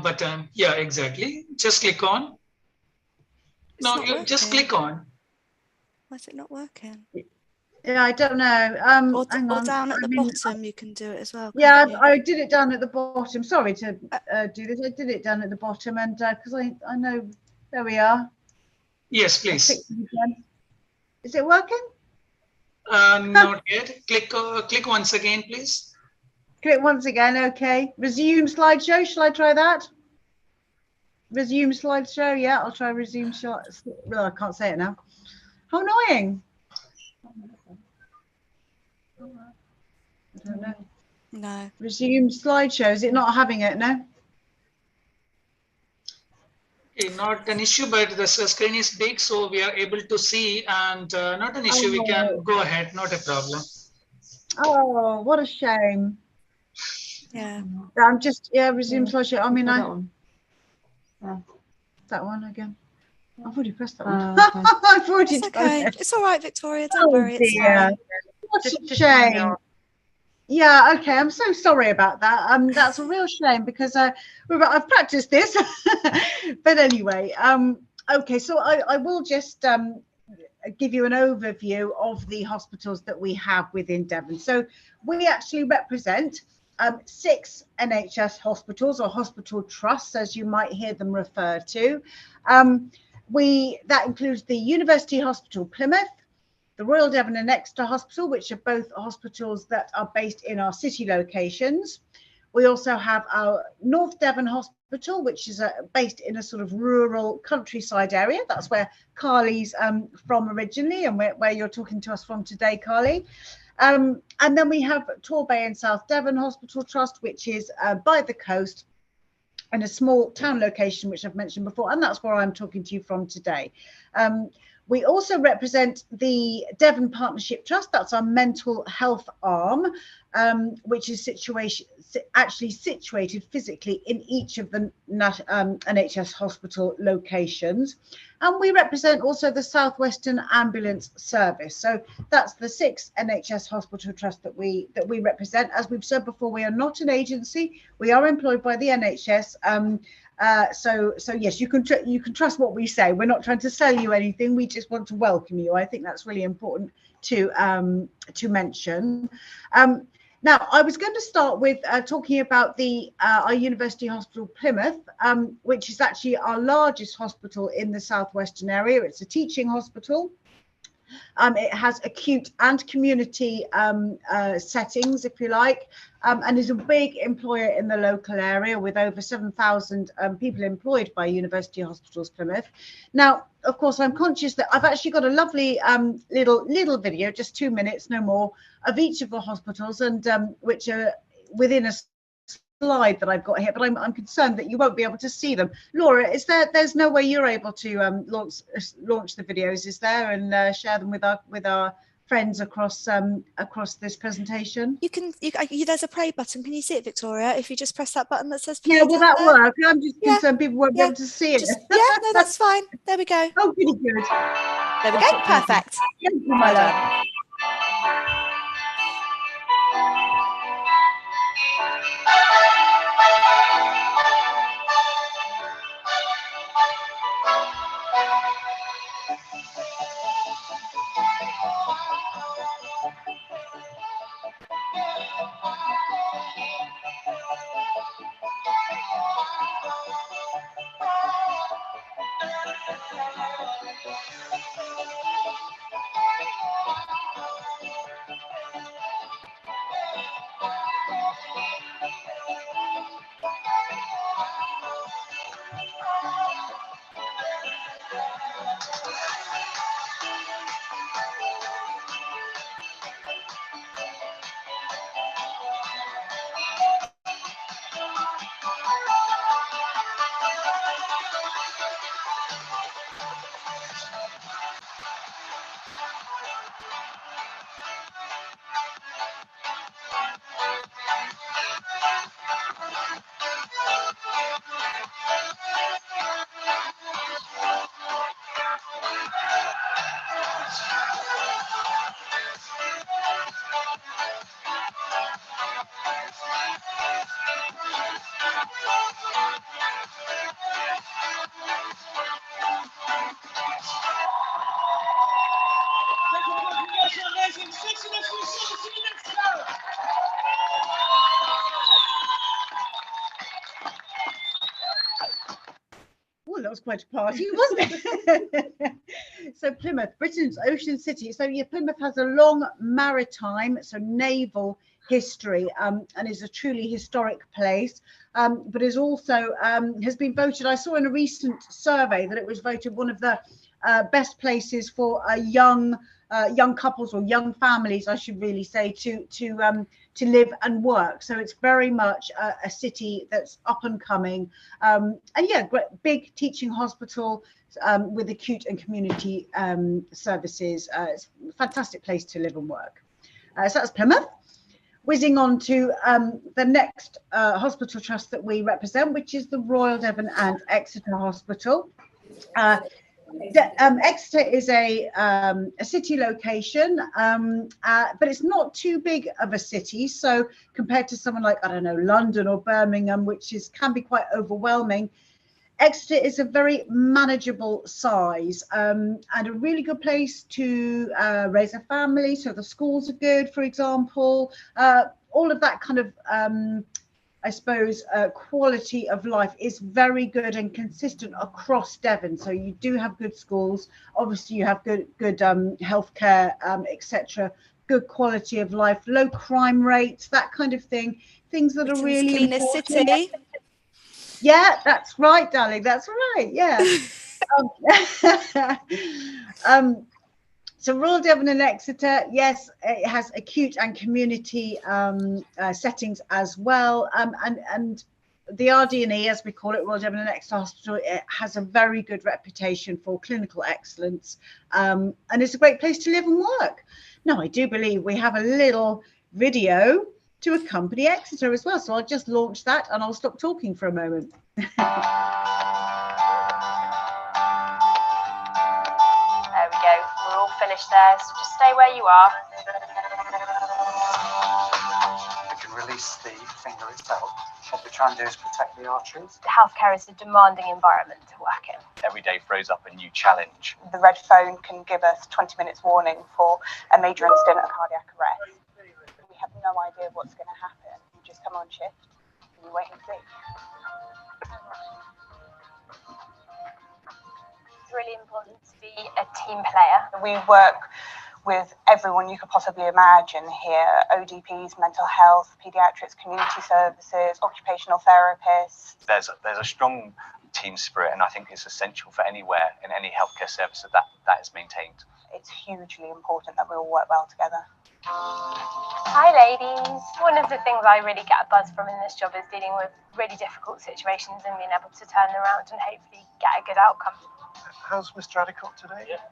button. Yeah, exactly. Just click on. No, you just click on. Why is it not working? Yeah, I don't know. Or down at the bottom, you can do it as well. Yeah, I did it down at the bottom. Sorry to do this. I did it down at the bottom, and because I know, there we are. Yes, please. Is it working? Not yet. Click once again, please. Click once again. Okay. Resume slideshow. Shall I try that? Resume slideshow. Yeah, I'll try resume shot. Well, I can't say it now. How annoying. I don't know. No. Resume slideshow. Is it not having it? No. Okay, not an issue, but the screen is big, so we are able to see, and not an issue. We can go ahead. Not a problem. Oh, what a shame. Yeah. I'm just resume slideshow. I mean, that one again. I've already pressed that one. Okay. I've already done it. It's all right, Victoria. Don't worry. It's fine. What a shame. Yeah, okay. I'm so sorry about that. That's a real shame because I've practiced this. But anyway, okay. So I will just give you an overview of the hospitals that we have within Devon. So we actually represent 6 NHS hospitals, or hospital trusts, as you might hear them referred to. That includes the University Hospital Plymouth, the Royal Devon and Exeter Hospital, which are both hospitals that are based in our city locations. We also have our North Devon Hospital, which is based in a sort of rural countryside area. That's where Carly's from originally, and where you're talking to us from today, Carly. And then we have Torbay and South Devon Hospital Trust, which is by the coast in a small town location, which I've mentioned before, and that's where I'm talking to you from today. We also represent the Devon Partnership Trust. That's our mental health arm, which is actually situated physically in each of the NHS hospital locations. And we represent also the Southwestern Ambulance Service. So that's the 6 NHS hospital trusts that we represent. As we've said before, we are not an agency. We are employed by the NHS. So yes, you can trust what we say. We're not trying to sell you anything. We just want to welcome you. I think that's really important to mention. Now, I was going to start with talking about our University Hospital Plymouth, which is actually our largest hospital in the southwestern area. It's a teaching hospital. It has acute and community settings, if you like, and is a big employer in the local area with over 7,000 people employed by University Hospitals Plymouth. Now, of course, I'm conscious that I've actually got a lovely little video, just 2 minutes, no more, of each of the hospitals, and which are within a slide that I've got here, but I'm concerned that you won't be able to see them. Laura, there's no way you're able to launch the videos, is there, and share them with our friends across this presentation? You can. There's a play button. Can you see it, Victoria? If you just press that button that says play. Yeah, will that work? I'm just concerned people won't be able to see it. Yeah, no, that's fine. There we go. Oh, pretty good. There we go. Perfect. Thank you, my love. Oh, that was quite a party, wasn't it? So Plymouth, Britain's ocean city. So yeah, Plymouth has a long maritime, so naval history, and is a truly historic place, but is also has been voted, I saw in a recent survey that it was voted one of the best places for young couples, or young families, I should really say, to live and work. So it's very much a city that's up and coming, and yeah, great, big teaching hospital with acute and community services. It's a fantastic place to live and work. So that's Plymouth. Whizzing on to the next hospital trust that we represent, which is the Royal Devon and Exeter Hospital. Exeter is a city location, but it's not too big of a city. So compared to someone like, I don't know, London or Birmingham, which can be quite overwhelming, Exeter is a very manageable size and a really good place to raise a family. So the schools are good, for example, all of that kind of, I suppose, quality of life is very good and consistent across Devon. So you do have good schools. Obviously, you have good healthcare, etc. Good quality of life, low crime rates, that kind of thing. Things that are really cleanest important. city. Yeah, that's right, darling. That's right. Yeah. So Royal Devon and Exeter, yes, it has acute and community settings as well. And the RD&E, as we call it, Royal Devon and Exeter Hospital, it has a very good reputation for clinical excellence. And it's a great place to live and work. Now, I do believe we have a little video to accompany Exeter as well. So I'll just launch that and I'll stop talking for a moment. There we go. We're all finished there, so just stay where you are. We can release the finger itself. What we're trying to do is protect the arteries. Healthcare is a demanding environment to work in. Every day throws up a new challenge. The red phone can give us 20 minutes warning for a major incident of cardiac arrest. We have no idea what's going to happen. You just come on shift and you wait and see. It's really important to be a team player. We work with everyone you could possibly imagine here: ODPs, mental health, paediatrics, community services, occupational therapists. There's a strong team spirit, and I think it's essential for anywhere in any healthcare service that is maintained. It's hugely important that we all work well together. Hi ladies. One of the things I really get a buzz from in this job is dealing with really difficult situations and being able to turn them around and hopefully get a good outcome. How's Mr. Adicott today? Yeah.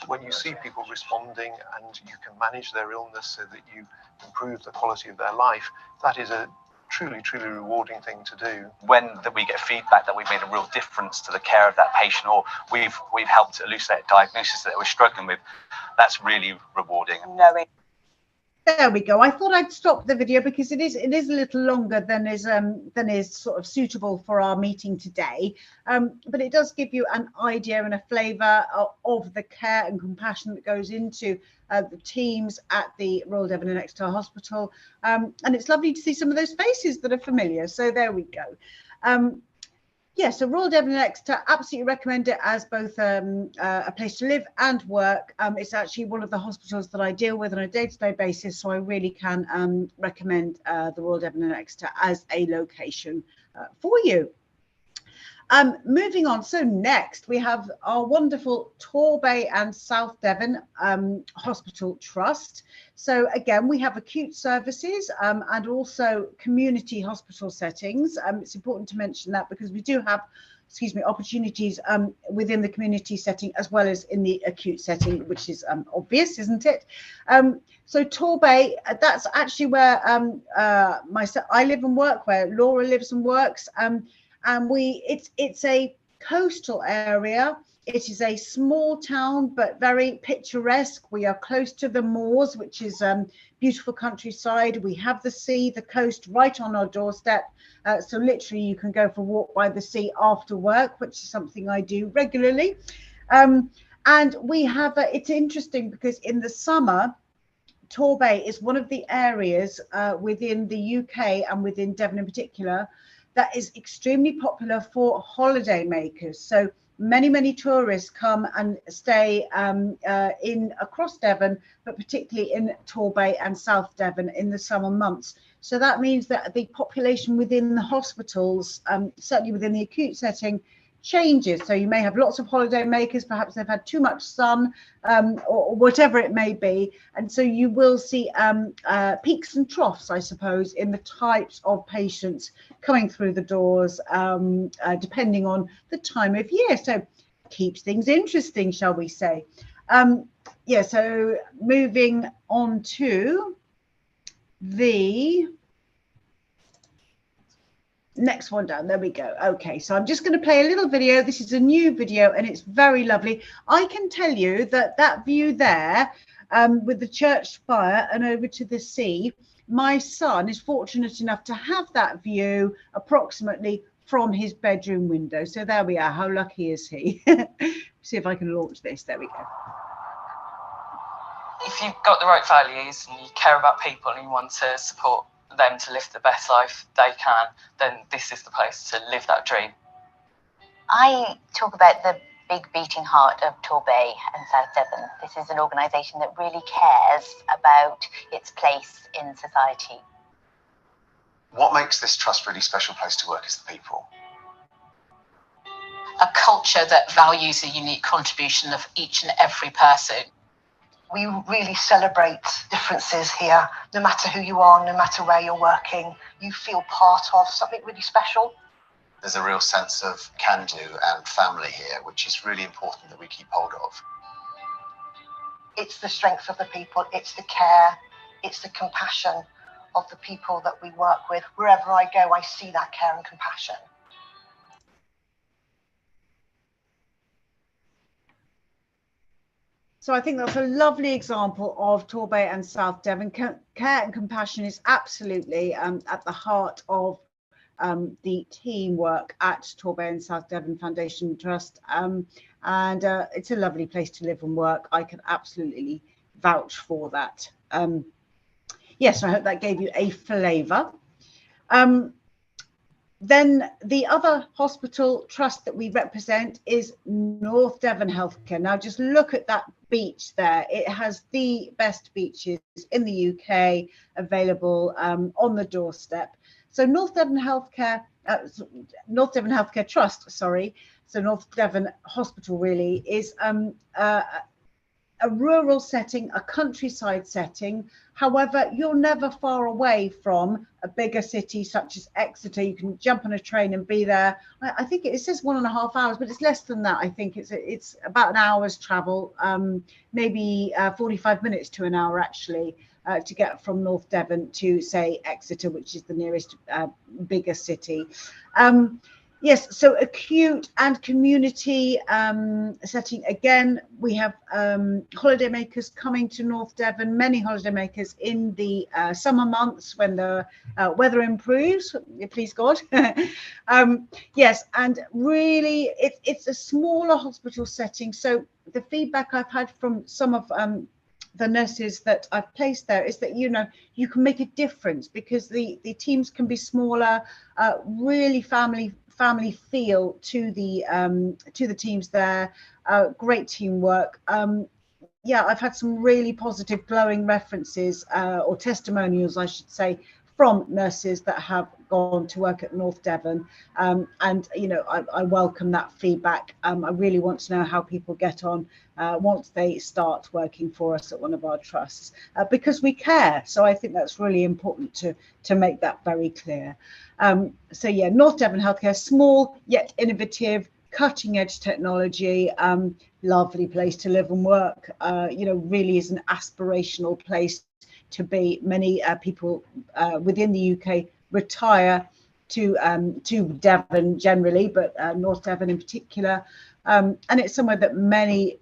When you see people responding and you can manage their illness so that you improve the quality of their life, that is a truly rewarding thing to do. When we get feedback that we've made a real difference to the care of that patient, or we've helped elucidate a diagnosis that we're struggling with, that's really rewarding. Knowing. There we go. I thought I'd stop the video because it is a little longer than is sort of for our meeting today. But it does give you an idea and a flavour of the care and compassion that goes into the teams at the Royal Devon and Exeter Hospital. And it's lovely to see some of those faces that are familiar. So there we go. Yeah, so Royal Devon and Exeter, absolutely recommend it as both a place to live and work. It's actually one of the hospitals that I deal with on a day-to-day basis, so I really can recommend the Royal Devon and Exeter as a location for you. Moving on, so next we have our wonderful Torbay and South Devon Hospital Trust. So again, we have acute services and also community hospital settings. It's important to mention that because we do have, opportunities within the community setting as well as in the acute setting, which is obvious, isn't it? So Torbay, that's actually where I live and work, where Laura lives and works. And it's a coastal area. It is a small town, but very picturesque. We are close to the moors, which is beautiful countryside. We have the sea, the coast right on our doorstep. So literally you can go for a walk by the sea after work, which is something I do regularly. And we have, it's interesting because in the summer, Torbay is one of the areas within the UK and within Devon in particular that is extremely popular for holiday makers. So many tourists come and stay in across Devon, but particularly in Torbay and South Devon in the summer months. So that means that the population within the hospitals, certainly within the acute setting, changes. So you may have lots of holiday makers, perhaps they've had too much sun or whatever it may be. And so you will see peaks and troughs, I suppose, in the types of patients coming through the doors, depending on the time of year. So keeps things interesting, shall we say. Yeah, so moving on to the next one down. There we go. Okay, so I'm just going to play a little video. This is a new video and it's very lovely. I can tell you that that view there with the church spire and over to the sea, my son is fortunate enough to have that view approximately from his bedroom window. So there we are. How lucky is he? See if I can launch this. There we go. If you've got the right values and you care about people and you want to support them to live the best life they can, then this is the place to live that dream. I talk about the big beating heart of Torbay and South Devon. This is an organisation that really cares about its place in society. What makes this trust really special place to work is the people. A culture that values the unique contribution of each and every person. We really celebrate differences here. No matter who you are, no matter where you're working, you feel part of something really special. There's a real sense of can-do and family here, which is really important that we keep hold of. It's the strength of the people, it's the care, it's the compassion of the people that we work with. Wherever I go, I see that care and compassion. So I think that's a lovely example of Torbay and South Devon. Care and compassion is absolutely at the heart of the teamwork at Torbay and South Devon Foundation Trust, and it's a lovely place to live and work. I can absolutely vouch for that. Yes, I hope that gave you a flavour. Then the other hospital trust that we represent is North Devon Healthcare. Now just look at that beach there. It has the best beaches in the UK available on the doorstep. So North Devon Healthcare Trust, sorry. So North Devon Hospital really is a rural setting, a countryside setting. However, you're never far away from a bigger city such as Exeter. You can jump on a train and be there. I think it says 1.5 hours, but it's less than that. I think it's about an hour's travel, maybe 45 minutes to an hour actually, to get from North Devon to, say, Exeter, which is the nearest bigger city. Yes, so acute and community setting. Again, we have holidaymakers coming to North Devon, many holidaymakers in the summer months when the weather improves, please God. Yes, and really it's a smaller hospital setting. So the feedback I've had from some of the nurses that I've placed there is that, you know, you can make a difference because the teams can be smaller, really family feel to the teams there, great teamwork. Yeah, I've had some really positive glowing references or testimonials, I should say, from nurses that have gone to work at North Devon, and you know, I welcome that feedback. I really want to know how people get on once they start working for us at one of our trusts, because we care. So I think that's really important to make that very clear. So yeah, North Devon Healthcare, small yet innovative, cutting edge technology, lovely place to live and work. You know, really is an aspirational place to be. Many people within the UK retire to Devon generally, but North Devon in particular, and it's somewhere that many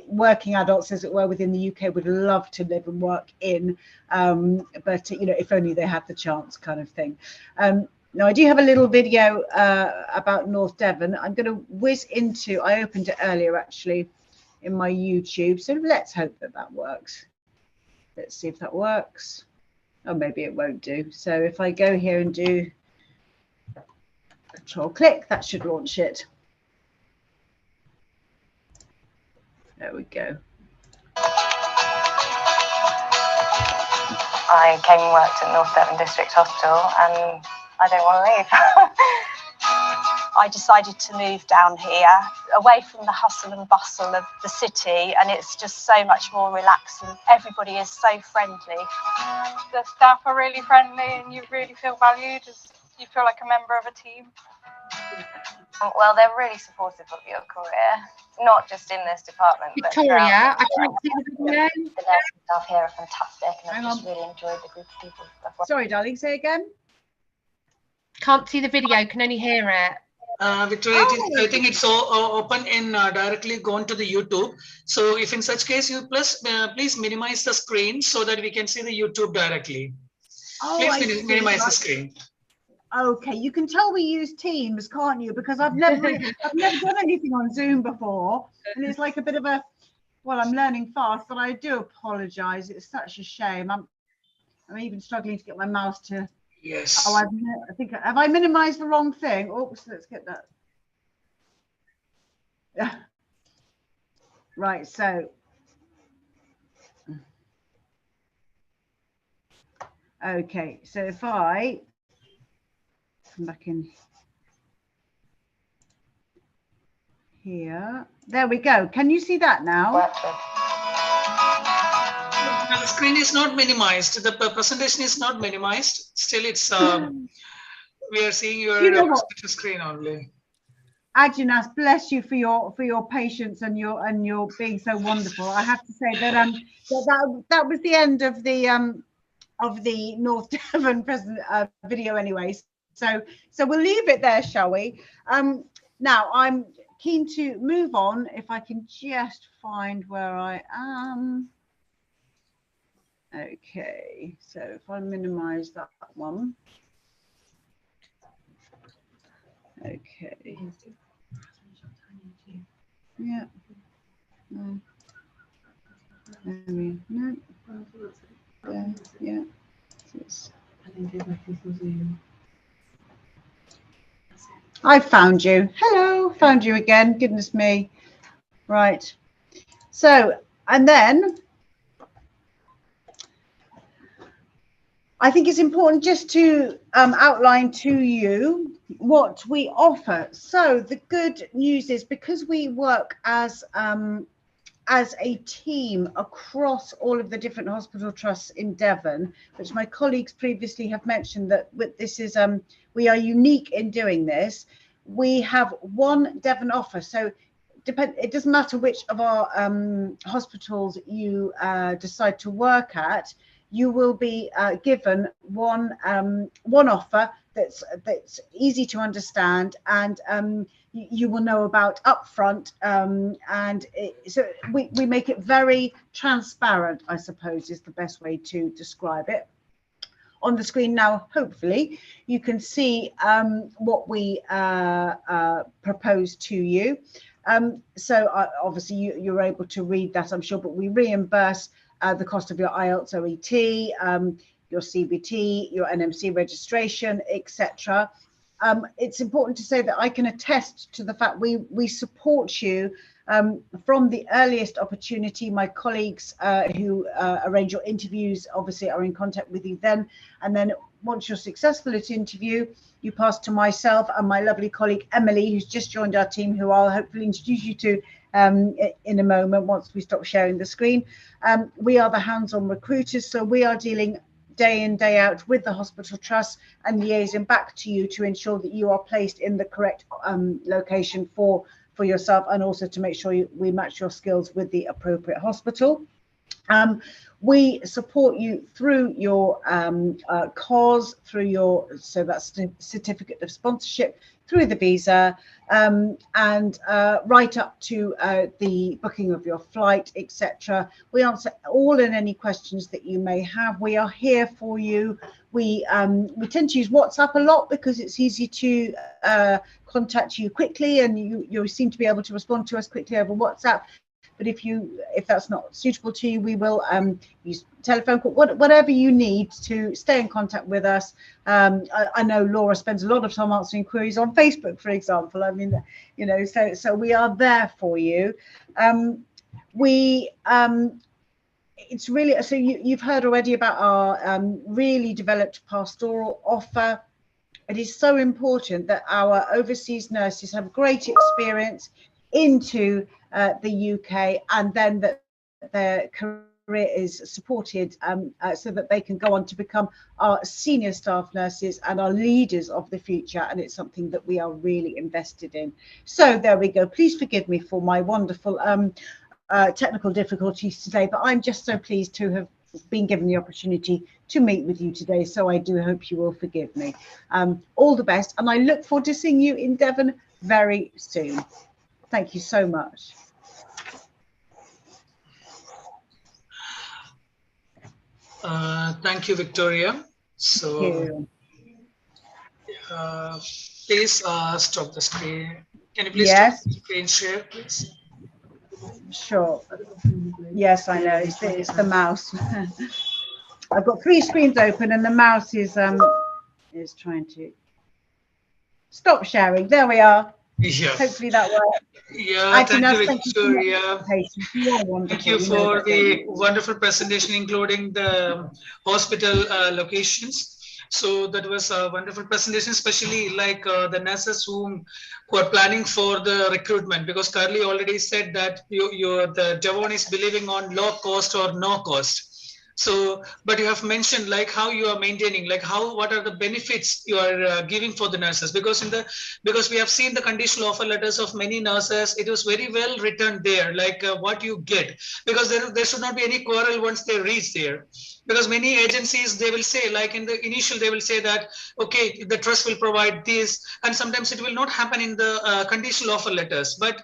working adults, as it were, within the UK would love to live and work in, but you know, if only they had the chance, kind of thing. Now I do have a little video about North Devon. I'm going to whiz into, I opened it earlier actually in my YouTube, so let's hope that that works. Let's see if that works. Oh, maybe it won't do. So if I go here and do Control click, that should launch it. There we go. I came and worked at North Devon District Hospital and I don't want to leave. I decided to move down here, away from the hustle and bustle of the city, and it's just so much more relaxed and everybody is so friendly. The staff are really friendly and you really feel valued. You feel like a member of a team. Well, they're really supportive of your career, not just in this department. Victoria, I can't see the video. The nursing staff here are fantastic and I've just really enjoyed the group of people. Sorry, darling, say again. Can't see the video, can only hear it. Victoria, I think it's open in directly gone to the YouTube. So if in such case you please minimize the screen so that we can see the YouTube directly. Please minimize the screen. Okay, you can tell we use Teams, can't you? Because I've never done anything on Zoom before, and it's like a bit of a, well, I'm learning fast, but I do apologise. It's such a shame. I'm even struggling to get my mouse to. Yes. Oh, I think, have I minimised the wrong thing? Oops, let's get that. Right, so. Okay, so if I come back in here, there we go. Can you see that now? The screen is not minimized. The presentation is not minimized. Still, it's we are seeing your screen only. Ajnas, bless you for your patience and your being so wonderful. I have to say that that was the end of the North Devon video anyway. So we'll leave it there, shall we? Now I'm keen to move on. If I can just find where I am. Okay, so if I minimize that one. Okay. Yeah. No. No. Yeah. I found you. Hello, found you again. Goodness me. Right. So, and then I think it's important just to outline to you what we offer. So the good news is, because we work as a team across all of the different hospital trusts in Devon, which my colleagues previously have mentioned that this is we are unique in doing this. We have one Devon offer, so it doesn't matter which of our hospitals you decide to work at. You will be given one offer that's easy to understand, and you will know about upfront, and so we make it very transparent, I suppose is the best way to describe it. On the screen now, hopefully, you can see what we propose to you. So obviously you're able to read that, I'm sure, but we reimburse the cost of your IELTS OET, your CBT, your NMC registration, etc. It's important to say that I can attest to the fact we support you from the earliest opportunity. My colleagues who arrange your interviews obviously are in contact with you then, and then once you're successful at interview, you pass to myself and my lovely colleague Emily, who's just joined our team, who I'll hopefully introduce you to in a moment once we stop sharing the screen. We are the hands-on recruiters, so we are dealing day in, day out with the hospital trust and liaising back to you to ensure that you are placed in the correct location for yourself, and also to make sure we match your skills with the appropriate hospital. We support you through your COS, through your, so that's certificate of sponsorship, through the visa, and right up to the booking of your flight, etc. We answer all and any questions that you may have. We are here for you. We tend to use WhatsApp a lot because it's easy to contact you quickly, and you seem to be able to respond to us quickly over WhatsApp. But if that's not suitable to you, we will use telephone call, whatever you need to stay in contact with us. I know Laura spends a lot of time answering queries on Facebook, for example. I mean, you know, so we are there for you. It's really, so you've heard already about our really developed pastoral offer. It is so important that our overseas nurses have great experience into the UK, and then that their career is supported so that they can go on to become our senior staff nurses and our leaders of the future, and it's something that we are really invested in. So there we go. Please forgive me for my wonderful technical difficulties today, but I'm just so pleased to have been given the opportunity to meet with you today, so I do hope you will forgive me. All the best, and I look forward to seeing you in Devon very soon. Thank you so much. Thank you, Victoria. So Please stop the screen. Can you please Yes. stop the screen share, please? Sure. Yes, I know. It's the mouse. I've got 3 screens open and the mouse is trying to stop sharing. There we are. Yeah. Hopefully that works. Yeah, thank you, Thank you Victoria. Thank you for the wonderful. wonderful presentation, including the hospital locations. So that was a wonderful presentation, especially like the nurses who are planning for the recruitment, because Carly already said that the Devon is believing on low cost or no cost. So, but you have mentioned like how you are maintaining, like what are the benefits you are giving for the nurses? Because because we have seen the conditional offer letters of many nurses, it was very well written there, like what you get, because there should not be any quarrel once they reach there. Because many agencies, they will say, like in the initial, they will say that, okay, the trust will provide this, and sometimes it will not happen in the conditional offer letters. But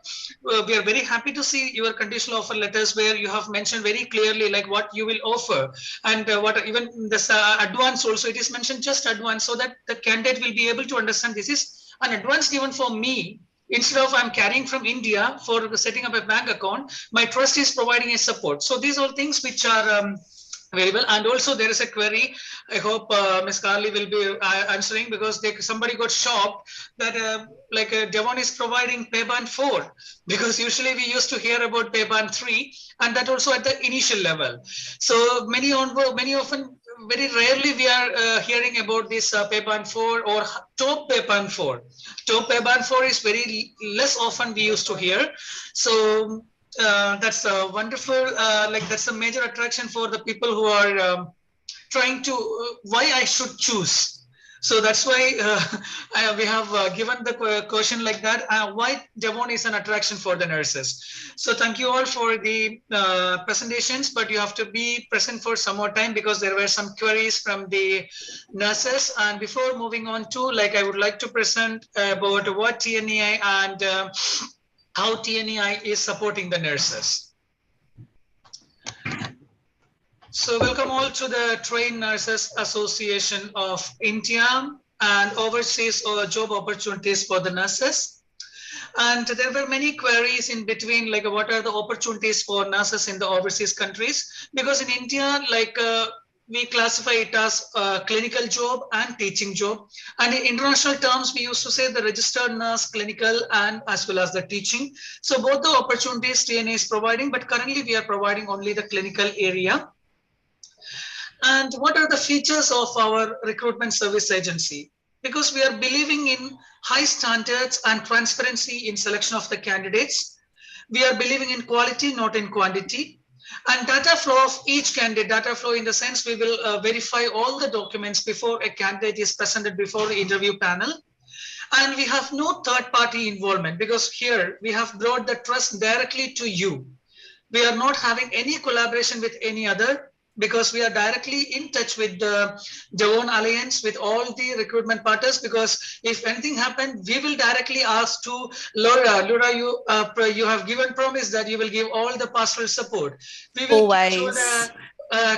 we are very happy to see your conditional offer letters where you have mentioned very clearly like what you will offer, and what even this advance also, it is mentioned just advance, so that the candidate will be able to understand this is an advance given for me. Instead of I'm carrying from India for setting up a bank account, my trust is providing a support. So these are things which are very well. And also there is a query. I hope Ms. Carly will be answering, because somebody got shocked that Devon is providing pay band 4, because usually we used to hear about pay band 3, and that also at the initial level. So many often, very rarely we are hearing about this pay band 4 or top pay band 4. Top pay band 4 is very less often we used to hear. So that's a wonderful, that's a major attraction for the people who are trying to, why I should choose. So that's why we have given the question like that, why Devon is an attraction for the nurses. So thank you all for the presentations, but you have to be present for some more time, because there were some queries from the nurses. And before moving on to, I would like to present about what TNEI and how TNEI is supporting the nurses. So welcome all to the Trained Nurses Association of India and overseas job opportunities for the nurses. And there were many queries in between, like what are the opportunities for nurses in the overseas countries? Because in India, we classify it as a clinical job and teaching job. And in international terms, we used to say the registered nurse, clinical, and as well as the teaching. So both the opportunities TNA is providing, but currently we are providing only the clinical area. And what are the features of our recruitment service agency? Because we are believing in high standards and transparency in selection of the candidates. We are believing in quality, not in quantity. And data flow of each candidate, data flow in the sense we will verify all the documents before a candidate is presented before the interview panel. And we have no third party involvement, because here we have brought the trust directly to you. We are not having any collaboration with any other, because we are directly in touch with the Devon Alliance, with all the recruitment partners, because if anything happened, we will directly ask to Laura. Laura, you have given promise that you will give all the pastoral support. We will always.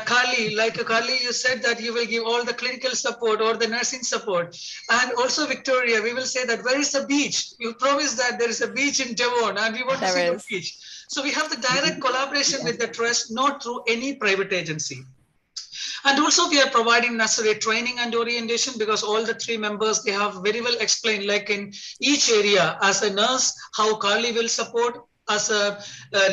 Carly, Carly, you said that you will give all the clinical support or the nursing support. And also Victoria, we will say that where is the beach? You promised that there is a beach in Devon and we want to see the beach. So we have the direct collaboration with the trust, not through any private agency. And also we are providing necessary training and orientation, because all the 3 members, they have very well explained, like in each area, as a nurse, how Carly will support, as a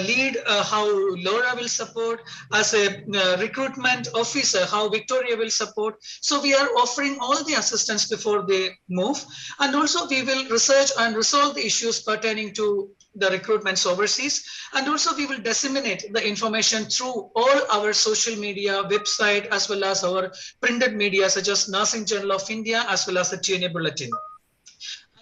lead, how Laura will support, as a recruitment officer, how Victoria will support. So we are offering all the assistance before they move. And also we will research and resolve the issues pertaining to the recruitments overseas. And also we will disseminate the information through all our social media, website, as well as our printed media, such as Nursing Journal of India, as well as the TNA Bulletin.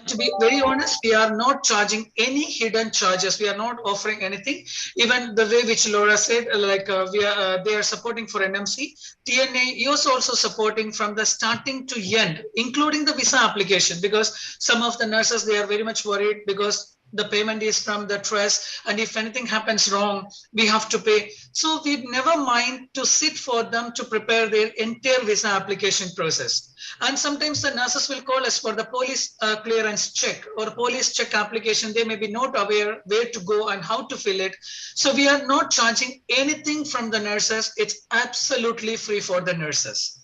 To be very honest, we are not charging any hidden charges. We are not offering anything. Even the way which Laura said, they are supporting for NMC. TNA is also supporting from the starting to end, including the visa application, because some of the nurses, they are very much worried, because the payment is from the trust, and if anything happens wrong, we have to pay. So we never mind to sit for them to prepare their entire visa application process. And sometimes the nurses will call us for the police clearance check or police check application. They may be not aware where to go and how to fill it. So we are not charging anything from the nurses. It's absolutely free for the nurses.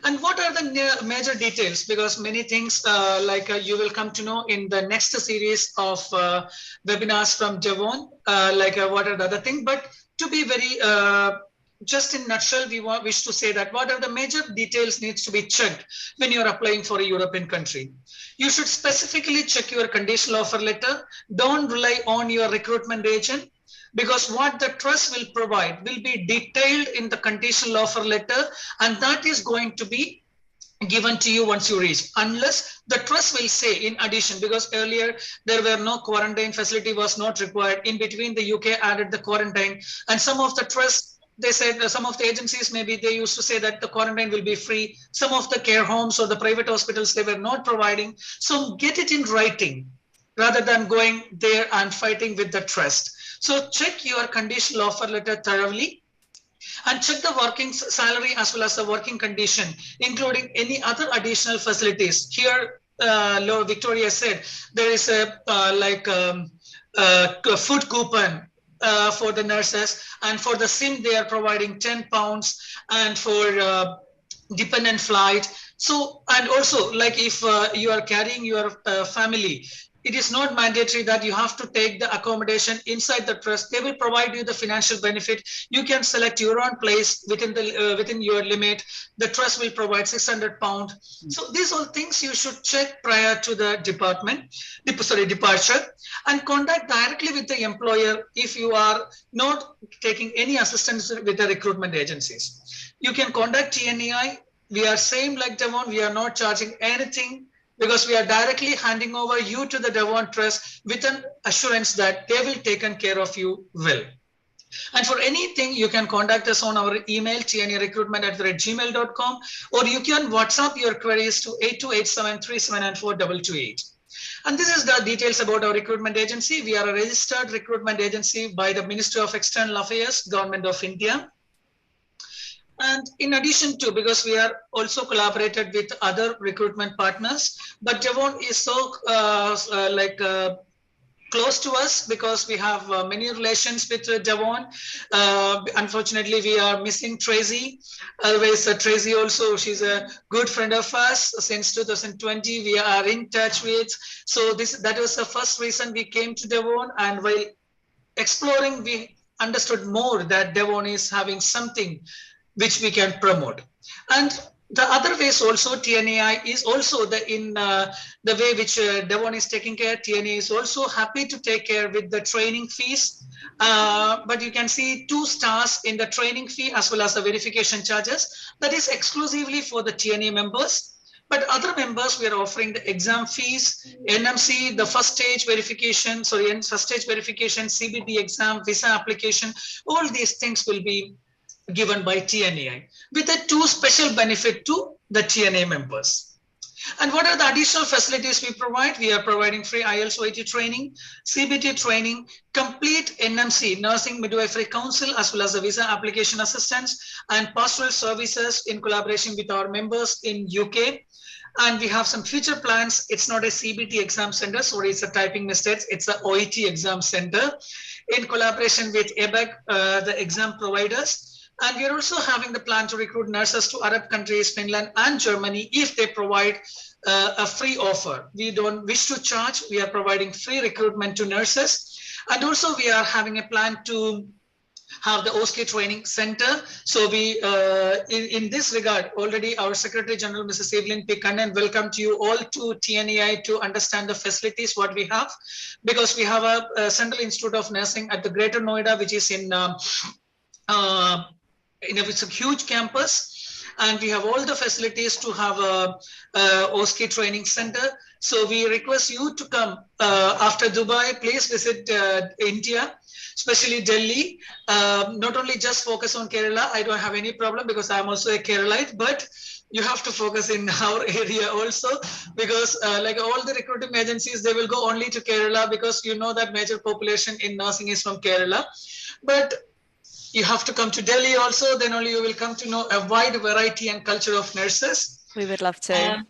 And what are the major details? Because many things you will come to know in the next series of webinars from Devon, what are the other things. But to be very, just in nutshell, we wish to say that what are the major details needs to be checked when you're applying for a European country. You should specifically check your conditional offer letter. Don't rely on your recruitment agent, because what the trust will provide will be detailed in the conditional offer letter, and that is going to be given to you once you reach, unless the trust will say in addition, because earlier there were no quarantine facility was not required. In between, the UK added the quarantine, and some of the trusts, they said, some of the agencies, maybe they used to say that the quarantine will be free. Some of the care homes or the private hospitals, they were not providing. So get it in writing rather than going there and fighting with the trust. So check your conditional offer letter thoroughly and check the working salary as well as the working condition, including any other additional facilities. Here, Victoria said there is a food coupon for the nurses, and for the SIM they are providing £10, and for dependent flight. So, and also like if you are carrying your family, it is not mandatory that you have to take the accommodation inside the trust. They will provide you the financial benefit. You can select your own place within the within your limit. The trust will provide £600. So these are things you should check prior to the departure, and contact directly with the employer if you are not taking any assistance with the recruitment agencies. You can contact TNEI. We are same like Devon. We are not charging anything, because we are directly handing over you to the Devon Trust with an assurance that they will take care of you well. And for anything, you can contact us on our email, tnerecruitment@gmail.com, or you can WhatsApp your queries to 8287379428. And this is the details about our recruitment agency. We are a registered recruitment agency by the Ministry of External Affairs, Government of India. And in addition to, because we are also collaborated with other recruitment partners, but Devon is so close to us because we have many relations with Devon. Unfortunately, we are missing Tracy. Otherwise, Tracy also, she's a good friend of us since 2020. We are in touch with. So that was the first reason we came to Devon, and while exploring, we understood more that Devon is having something which we can promote. And the other ways also, TNEI is also the way which Devon is taking care. TNEI is also happy to take care with the training fees. But you can see 2 stars in the training fee as well as the verification charges. That is exclusively for the TNEI members. But other members, we are offering the exam fees, NMC, the first stage verification, CBT exam, visa application. All these things will be given by TNEI with a 2 special benefit to the TNEI members. And what are the additional facilities we provide? We are providing free IELTS OET training, CBT training, complete NMC, Nursing Midwifery Council, as well as the visa application assistance and pastoral services in collaboration with our members in UK. And we have some future plans. It's not a CBT exam center, sorry, it's a typing mistakes. It's a OET exam center in collaboration with ABEC, the exam providers. And we are also having the plan to recruit nurses to Arab countries, Finland and Germany, if they provide a free offer. We don't wish to charge. We are providing free recruitment to nurses. And also we are having a plan to have the OSCE training center. So we, in this regard, already our Secretary General, Mrs. Evelyn P. Kannan, welcomed you all to TNEI to understand the facilities what we have, because we have a Central Institute of Nursing at the Greater Noida, which is it's a huge campus, and we have all the facilities to have a OSCE training center. So we request you to come after Dubai. Please visit India, especially Delhi. Not only just focus on Kerala. I don't have any problem because I'm also a Keralite, but you have to focus in our area also, because like all the recruiting agencies, they will go only to Kerala, because you know that major population in nursing is from Kerala. But you have to come to Delhi also, then only you will come to know a wide variety and culture of nurses. We would love to. And,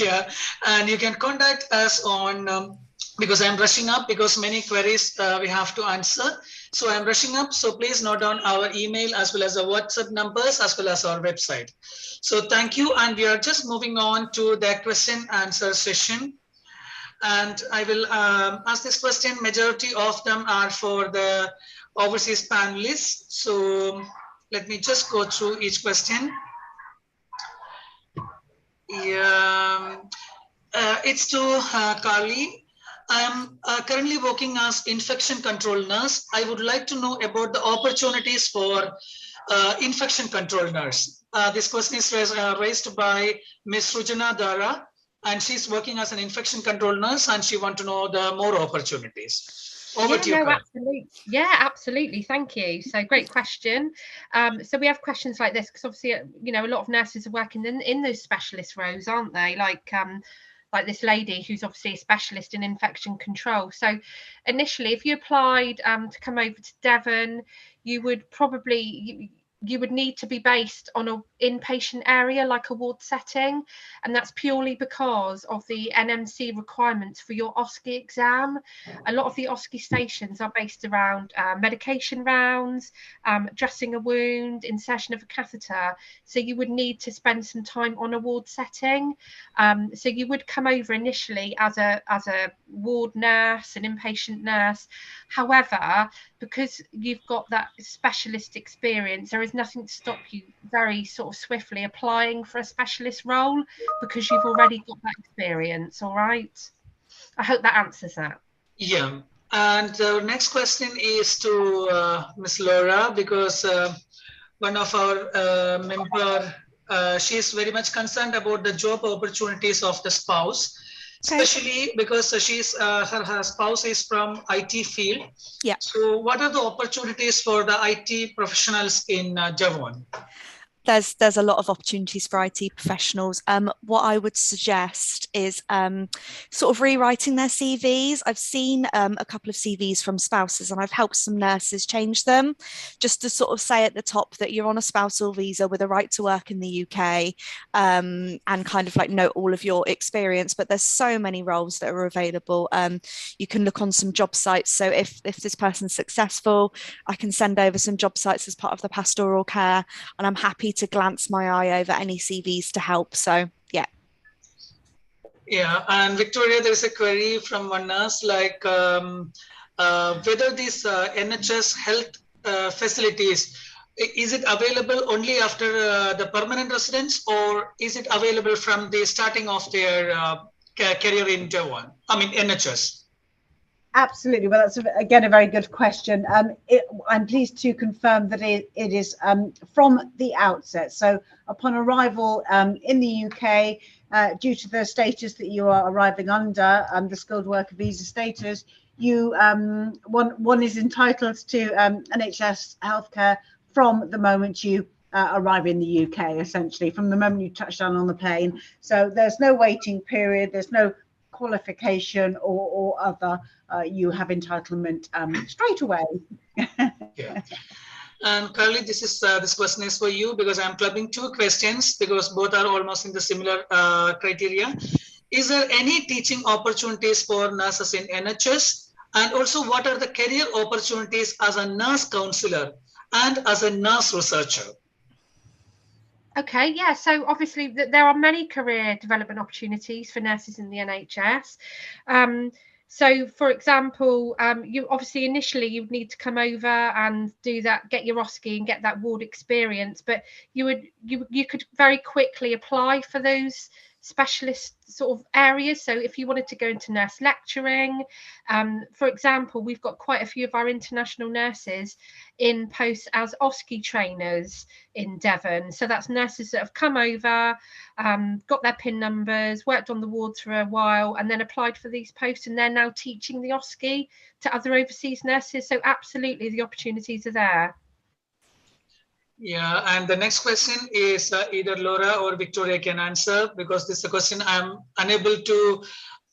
yeah, and you can contact us on, because I'm rushing up, because many queries we have to answer. So I'm rushing up. So please note down our email as well as our WhatsApp numbers as well as our website. So thank you. And we are just moving on to the question answer session. And I will ask this question. Majority of them are for the overseas panelists. So let me just go through each question. Yeah, it's to Carly. I am currently working as infection control nurse. I would like to know about the opportunities for infection control nurse. This question is raised by Ms. Rujana Dara, and she's working as an infection control nurse, and she wants to know the more opportunities. Over to you, Carly. Absolutely. Yeah, absolutely. Thank you. So great question. So we have questions like this because obviously, you know, a lot of nurses are working in those specialist roles, aren't they? Like this lady who's obviously a specialist in infection control. So initially, if you applied to come over to Devon, you would probably you would need to be based on an inpatient area like a ward setting, and that's purely because of the NMC requirements for your OSCE exam. A lot of the OSCE stations are based around medication rounds, dressing a wound, insertion of a catheter, so you would need to spend some time on a ward setting. So you would come over initially as a ward nurse, an inpatient nurse. However, because you've got that specialist experience, there is nothing to stop you very sort of swiftly applying for a specialist role because you've already got that experience. All right. I hope that answers that. Yeah. And the next question is to Ms. Laura, because one of our member, she is very much concerned about the job opportunities of the spouse. Especially because her spouse is from IT field. Yeah. So what are the opportunities for the IT professionals in Devon? There's a lot of opportunities for IT professionals. What I would suggest is sort of rewriting their CVs. I've seen a couple of CVs from spouses, and I've helped some nurses change them just to sort of say at the top that you're on a spousal visa with a right to work in the UK, and kind of like note all of your experience. But there's so many roles that are available. You can look on some job sites. So if this person's successful, I can send over some job sites as part of the pastoral care, and I'm happy to glance my eye over any CVs to help. So yeah. Yeah, and Victoria, there's a query from one nurse, like whether these NHS health facilities, is it available only after the permanent residence, or is it available from the starting of their career in Devon? I mean NHS. Absolutely. Well, that's again a very good question. I'm pleased to confirm that it is from the outset. So upon arrival in the UK, due to the status that you are arriving under, the skilled worker visa status, you one is entitled to NHS healthcare from the moment you arrive in the UK, essentially from the moment you touch down on the plane. So there's no waiting period. There's no qualification or other. You have entitlement straight away. Yeah. And Carly, this question is for you, because I'm clubbing two questions because both are almost in the similar criteria. Is there any teaching opportunities for nurses in NHS? And also, what are the career opportunities as a nurse counselor and as a nurse researcher? Okay, yeah, so obviously there are many career development opportunities for nurses in the NHS. So, for example, you obviously initially you would need to come over and do that, get your OSCE and get that ward experience, but you could very quickly apply for those specialist sort of areas. So if you wanted to go into nurse lecturing, for example, we've got quite a few of our international nurses in posts as OSCE trainers in Devon. So that's nurses that have come over, got their PIN numbers, worked on the wards for a while, and then applied for these posts, and they're now teaching the OSCE to other overseas nurses. So absolutely, the opportunities are there. Yeah, and the next question is either Laura or Victoria can answer, because this is a question I'm unable to,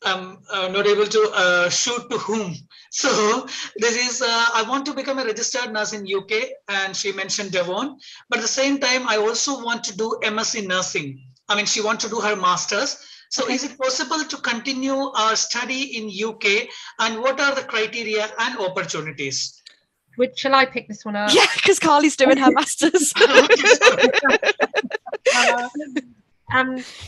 not able to shoot to whom. So this is, I want to become a registered nurse in UK, and she mentioned Devon, but at the same time, I also want to do MSc nursing. I mean, she wants to do her master's. So is it possible to continue our study in UK, and what are the criteria and opportunities? Shall I pick this one up? Yeah, because Carly's doing her masters.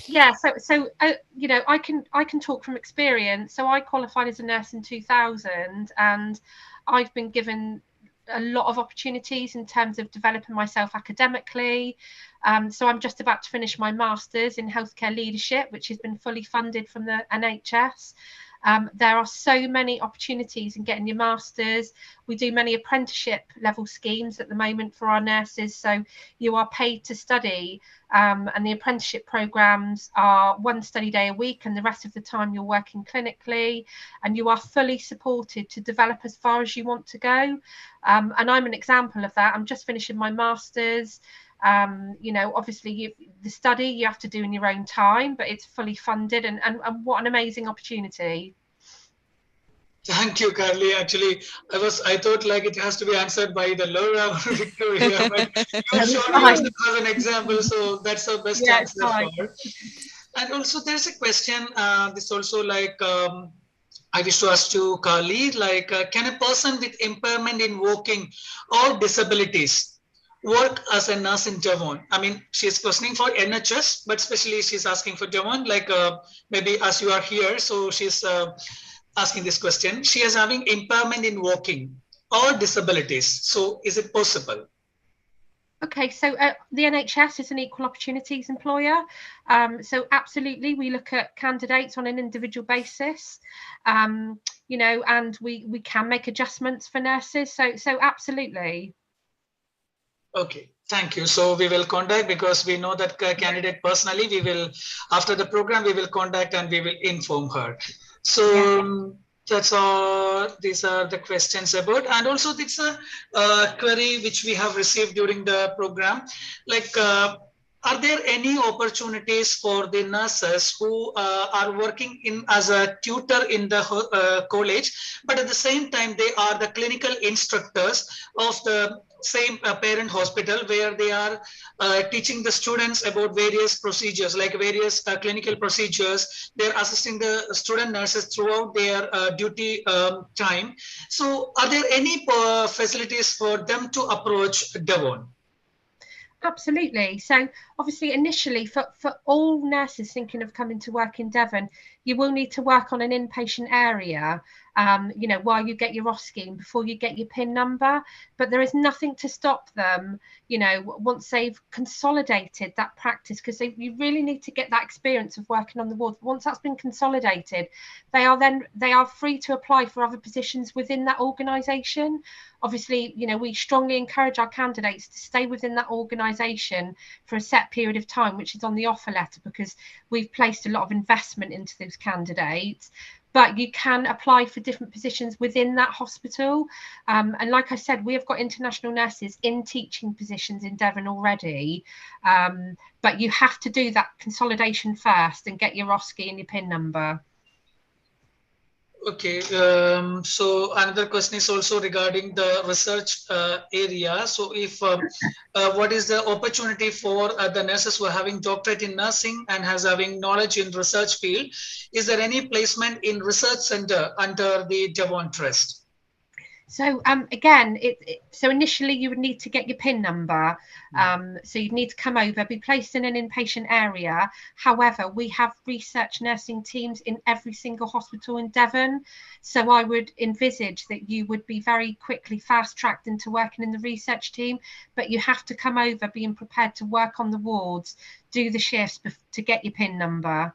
Yeah, so you know, I can talk from experience. So I qualified as a nurse in 2000, and I've been given a lot of opportunities in terms of developing myself academically. So I'm just about to finish my master's in healthcare leadership, which has been fully funded from the NHS. There are so many opportunities in getting your masters. We do many apprenticeship level schemes at the moment for our nurses, so you are paid to study, and the apprenticeship programs are one study day a week, and the rest of the time you're working clinically, and you are fully supported to develop as far as you want to go. And I'm an example of that. I'm just finishing my masters. You know, obviously the study you have to do in your own time, but it's fully funded, and what an amazing opportunity. Thank you, Carly. Actually, I thought like it has to be answered by the Laura or Victoria, but you showed yourself as an example, so that's the best answer for. And also there's a question, this also like, I wish to ask you, Carly, like, can a person with impairment in walking or disabilities work as a nurse in Devon? I mean, she's questioning for NHS, but especially she's asking for Devon, like maybe as you are here, so she's asking this question. She is having impairment in walking or disabilities. So is it possible? Okay, so the NHS is an equal opportunities employer. So absolutely, we look at candidates on an individual basis, you know, and we can make adjustments for nurses. So absolutely. Okay, thank you. So we will contact, because we know that candidate personally. We will, after the program, we will contact and we will inform her. So that's all. These are the questions about, and also it's a query which we have received during the program. Like, are there any opportunities for the nurses who are working in as a tutor in the college, but at the same time they are the clinical instructors of the same parent hospital, where they are teaching the students about various procedures, like various clinical procedures. They're assisting the student nurses throughout their duty time. So are there any facilities for them to approach Devon? Absolutely. So obviously initially for all nurses thinking of coming to work in Devon, you will need to work on an inpatient area, you know, while you get your OSCE scheme, before you get your PIN number. But there is nothing to stop them, you know, once they've consolidated that practice, because you really need to get that experience of working on the ward. Once that's been consolidated, they are free to apply for other positions within that organisation. Obviously, you know, we strongly encourage our candidates to stay within that organisation for a set period of time, which is on the offer letter, because we've placed a lot of investment into those candidates. But you can apply for different positions within that hospital. And like I said, we have got international nurses in teaching positions in Devon already. But you have to do that consolidation first and get your OSCE and your PIN number. Okay, so another question is also regarding the research area. So if what is the opportunity for the nurses who are having doctorate in nursing and has having knowledge in research field? Is there any placement in research center under the Devon Trust? So again, so initially you would need to get your PIN number. So you'd need to come over, be placed in an inpatient area. However, we have research nursing teams in every single hospital in Devon. So I would envisage that you would be very quickly fast-tracked into working in the research team, but you have to come over being prepared to work on the wards, do the shifts to get your PIN number.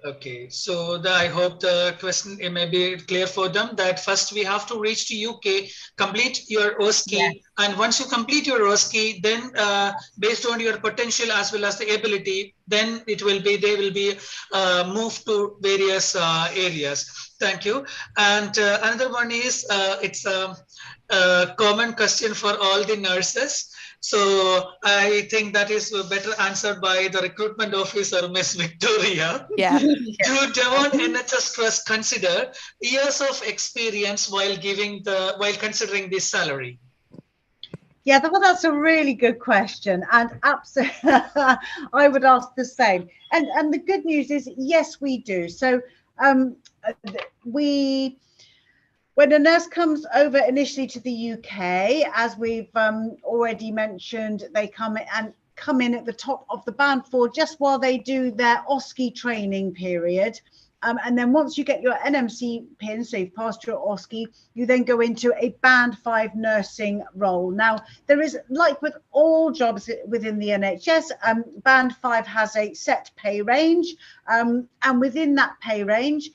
Okay, so I hope the question it may be clear for them, that first we have to reach to UK, complete your OSCE, and once you complete your OSCE, then based on your potential as well as the ability, then they will be moved to various areas. Thank you. And another one is, it's a common question for all the nurses. So I think that is better answered by the recruitment officer, Miss Victoria. Yeah. Do Devon NHS Trust consider years of experience while considering this salary? Yeah, well, that's a really good question, and absolutely, I would ask the same. And the good news is, yes, we do. So when a nurse comes over initially to the UK, as we've already mentioned, they come in at the top of the band 4 just while they do their OSCE training period. And then once you get your NMC pin, so you've passed your OSCE, you then go into a band 5 nursing role. Now, there is, like with all jobs within the NHS, band 5 has a set pay range. And within that pay range,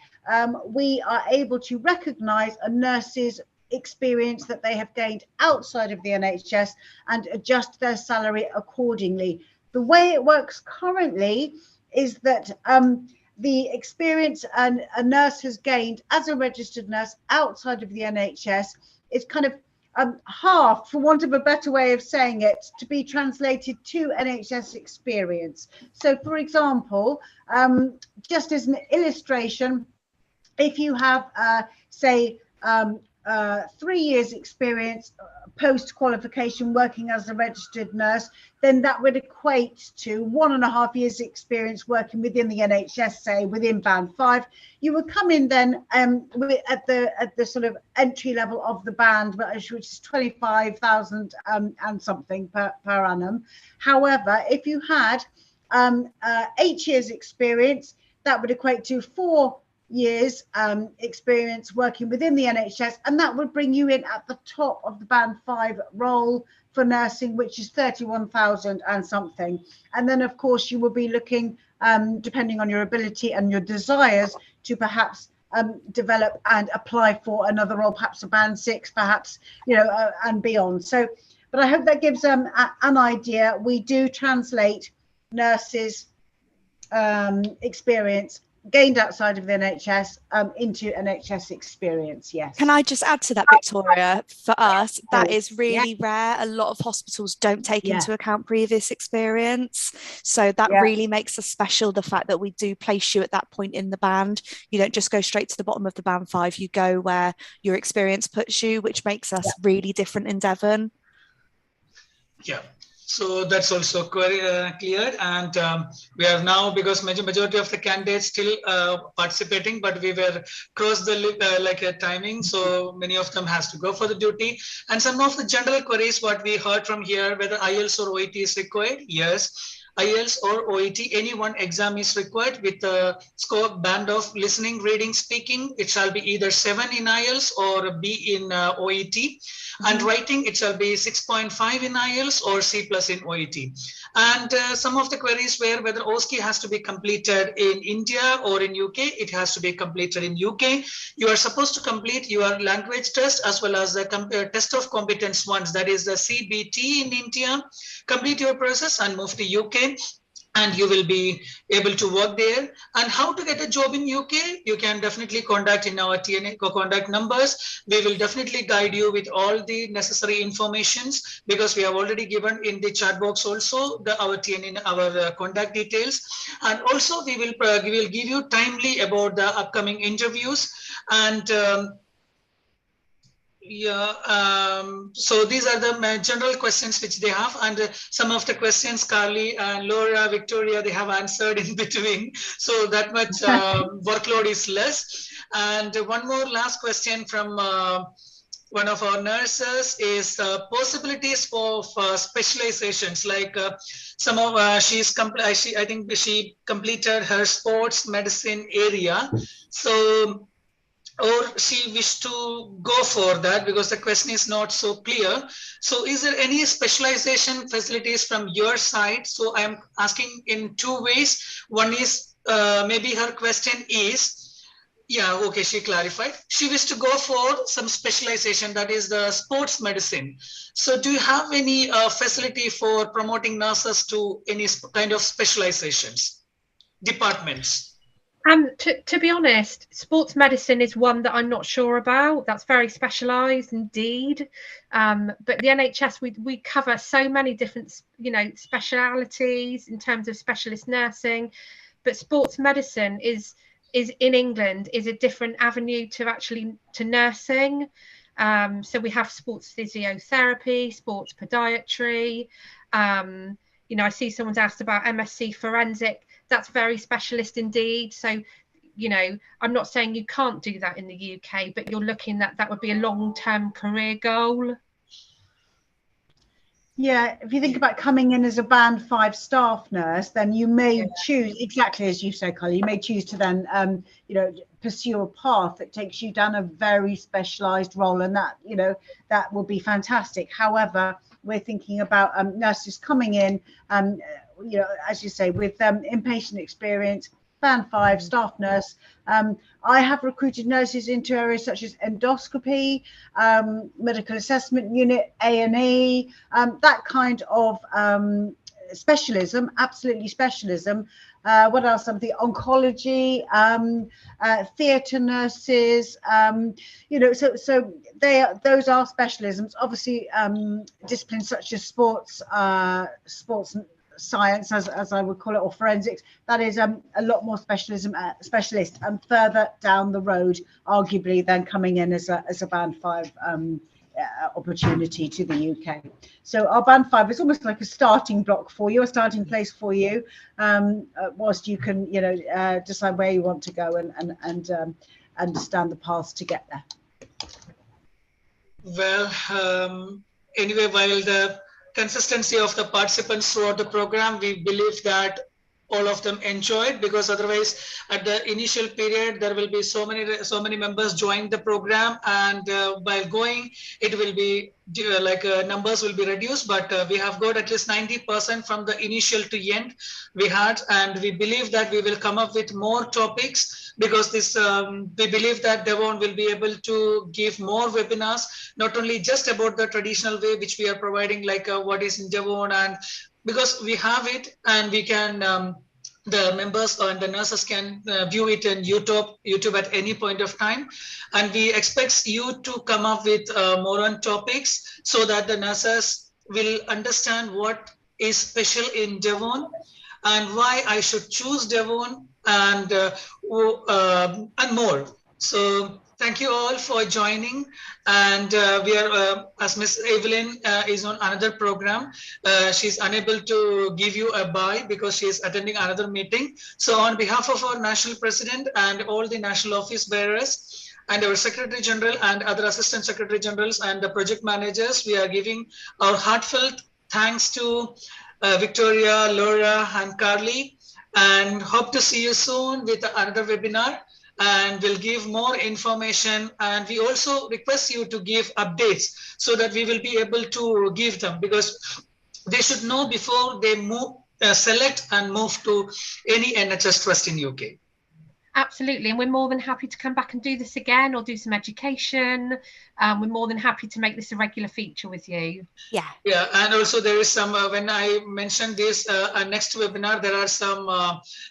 we are able to recognise a nurse's experience that they have gained outside of the NHS and adjust their salary accordingly. The way it works currently is that the experience a nurse has gained as a registered nurse outside of the NHS is kind of half, for want of a better way of saying it, to be translated to NHS experience. So, for example, just as an illustration, if you have, say, 3 years experience post-qualification working as a registered nurse, then that would equate to 1.5 years experience working within the NHS, say within band 5. You would come in then at the sort of entry level of the band, which is 25,000 and something per annum. However, if you had 8 years experience, that would equate to 4 years experience working within the NHS, and that would bring you in at the top of the band 5 role for nursing, which is 31,000 and something. And then of course you will be looking, depending on your ability and your desires, to perhaps develop and apply for another role, perhaps a band 6, perhaps, you know, and beyond. So, but I hope that gives an idea. We do translate nurses' experience gained outside of the NHS into NHS experience. Yes. Can I just add to that, Victoria? For us, that is really rare. A lot of hospitals don't take into account previous experience. So that really makes us special, the fact that we do place you at that point in the band. You don't just go straight to the bottom of the band 5, you go where your experience puts you, which makes us really different in Devon. Yeah. So that's also cleared, and we are now, because majority of the candidates still participating, but we were crossed the timing, so many of them has to go for the duty. And some of the general queries what we heard from here, whether IELTS or OET is required. Yes, IELTS or OET, any one exam is required with a score band of listening, reading, speaking. It shall be either 7 in IELTS or B in OET. And writing, it shall be 6.5 in IELTS or C+ in OET. And some of the queries were whether OSCE has to be completed in India or in UK. It has to be completed in UK. You are supposed to complete your language test as well as the test of competence ones, that is the CBT in India. Complete your process and move to UK, and you will be able to work there. And how to get a job in UK, you can definitely contact in our TNA contact numbers. We will definitely guide you with all the necessary informations, because we have already given in the chat box also our TNA, our contact details. And also we will give you timely about the upcoming interviews. And so these are the general questions which they have, and some of the questions Carly and Laura, Victoria, they have answered in between, so that much workload is less. And one more last question from one of our nurses is possibilities for specializations, like some of I think she completed her sports medicine area, so or she wished to go for that, because the question is not so clear. So is there any specialization facilities from your side? So I am asking in two ways. One is maybe her question is, she clarified. She wished to go for some specialization, that is the sports medicine. So do you have any facility for promoting nurses to any kind of specializations, departments? To be honest, sports medicine is one that I'm not sure about. That's very specialised indeed. But the NHS, we cover so many different, specialities in terms of specialist nursing. But sports medicine is in England is a different avenue to nursing. So we have sports physiotherapy, sports podiatry. I see someone's asked about MSc forensic. That's very specialist indeed. So, I'm not saying you can't do that in the UK, but you're looking at that would be a long-term career goal. Yeah, if you think about coming in as a band 5 staff nurse, then you may choose, exactly as you said, Carly, you may choose to then, pursue a path that takes you down a very specialised role, and that, that will be fantastic. However, we're thinking about nurses coming in, as you say, with inpatient experience, band 5 staff nurse. I have recruited nurses into areas such as endoscopy, medical assessment unit, A&E, that kind of specialism, absolutely specialism. What else? Something oncology, theatre nurses. So those are specialisms. Obviously, disciplines such as sports science, as I would call it, or forensics, that is a lot more specialist and further down the road, arguably, than coming in as a band 5 opportunity to the UK. So our band 5 is almost like a starting block for you, a starting place for you, whilst you can decide where you want to go and understand the paths to get there. Well, anyway, while the consistency of the participants throughout the program, we believe that all of them enjoyed, because otherwise at the initial period there will be so many members join the program, and while going it will be numbers will be reduced, but we have got at least 90% from the initial to end we had, and we believe that we will come up with more topics, because this we believe that Devon will be able to give more webinars, not only just about the traditional way which we are providing, like what is in Devon, and because we have it and we can the members and the nurses can view it in YouTube at any point of time, and we expect you to come up with more on topics so that the nurses will understand what is special in Devon and why I should choose Devon, and more. So thank you all for joining, and we are, as Miss Evelyn is on another program, she's unable to give you a bye because she is attending another meeting. So on behalf of our national president and all the national office bearers and our secretary general and other assistant secretary generals and the project managers, we are giving our heartfelt thanks to Victoria, Laura and Carly, and hope to see you soon with another webinar, and we'll give more information, and we also request you to give updates so that we will be able to give them, because they should know before they move, select and move to any NHS trust in UK. Absolutely, and we're more than happy to come back and do this again or do some education. We're more than happy to make this a regular feature with you. Yeah, and also there is some, when I mentioned this next webinar, there are some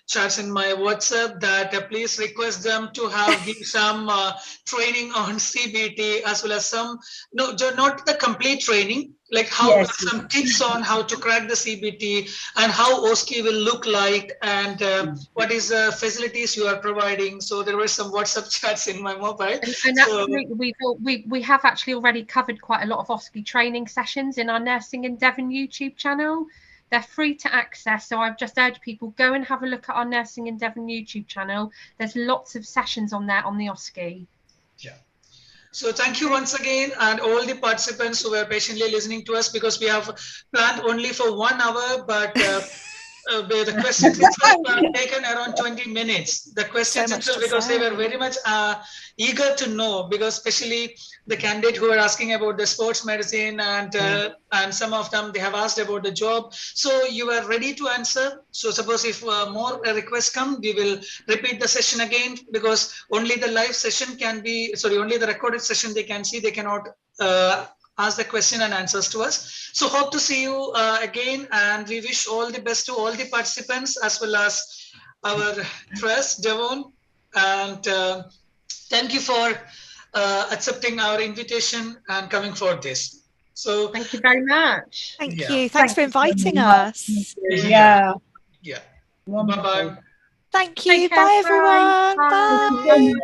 chats in my WhatsApp that please request them to give some training on CBT, as well as some, not the complete training, like how some tips on how to crack the CBT and how OSCE will look like, and what is the facilities you are providing. So there were some WhatsApp chats in my mobile. And absolutely, we have actually already covered quite a lot of OSCE training sessions in our Nursing in Devon YouTube channel. They're free to access, so I've just urged people, go and have a look at our Nursing in Devon YouTube channel. There's lots of sessions on there on the OSCE. Yeah. So thank you once again, and all the participants who were patiently listening to us, because we have planned only for 1 hour, but the questions have taken around 20 minutes. The questions itself, because they were very much eager to know, because especially the candidate who were asking about the sports medicine, and some of them, they have asked about the job. So you are ready to answer. So suppose if more requests come, we will repeat the session again, because only the live session can be, only the recorded session they can see, they cannot ask the question and answers to us. So hope to see you again, and we wish all the best to all the participants, as well as our trust, Devon, and thank you for accepting our invitation and coming for this. So thank you very much. Thank Yeah. you. Thanks for inviting us. Yeah. Yeah. Wonderful. Bye-bye. Thank you. Take care. Bye, everyone. Bye. Bye.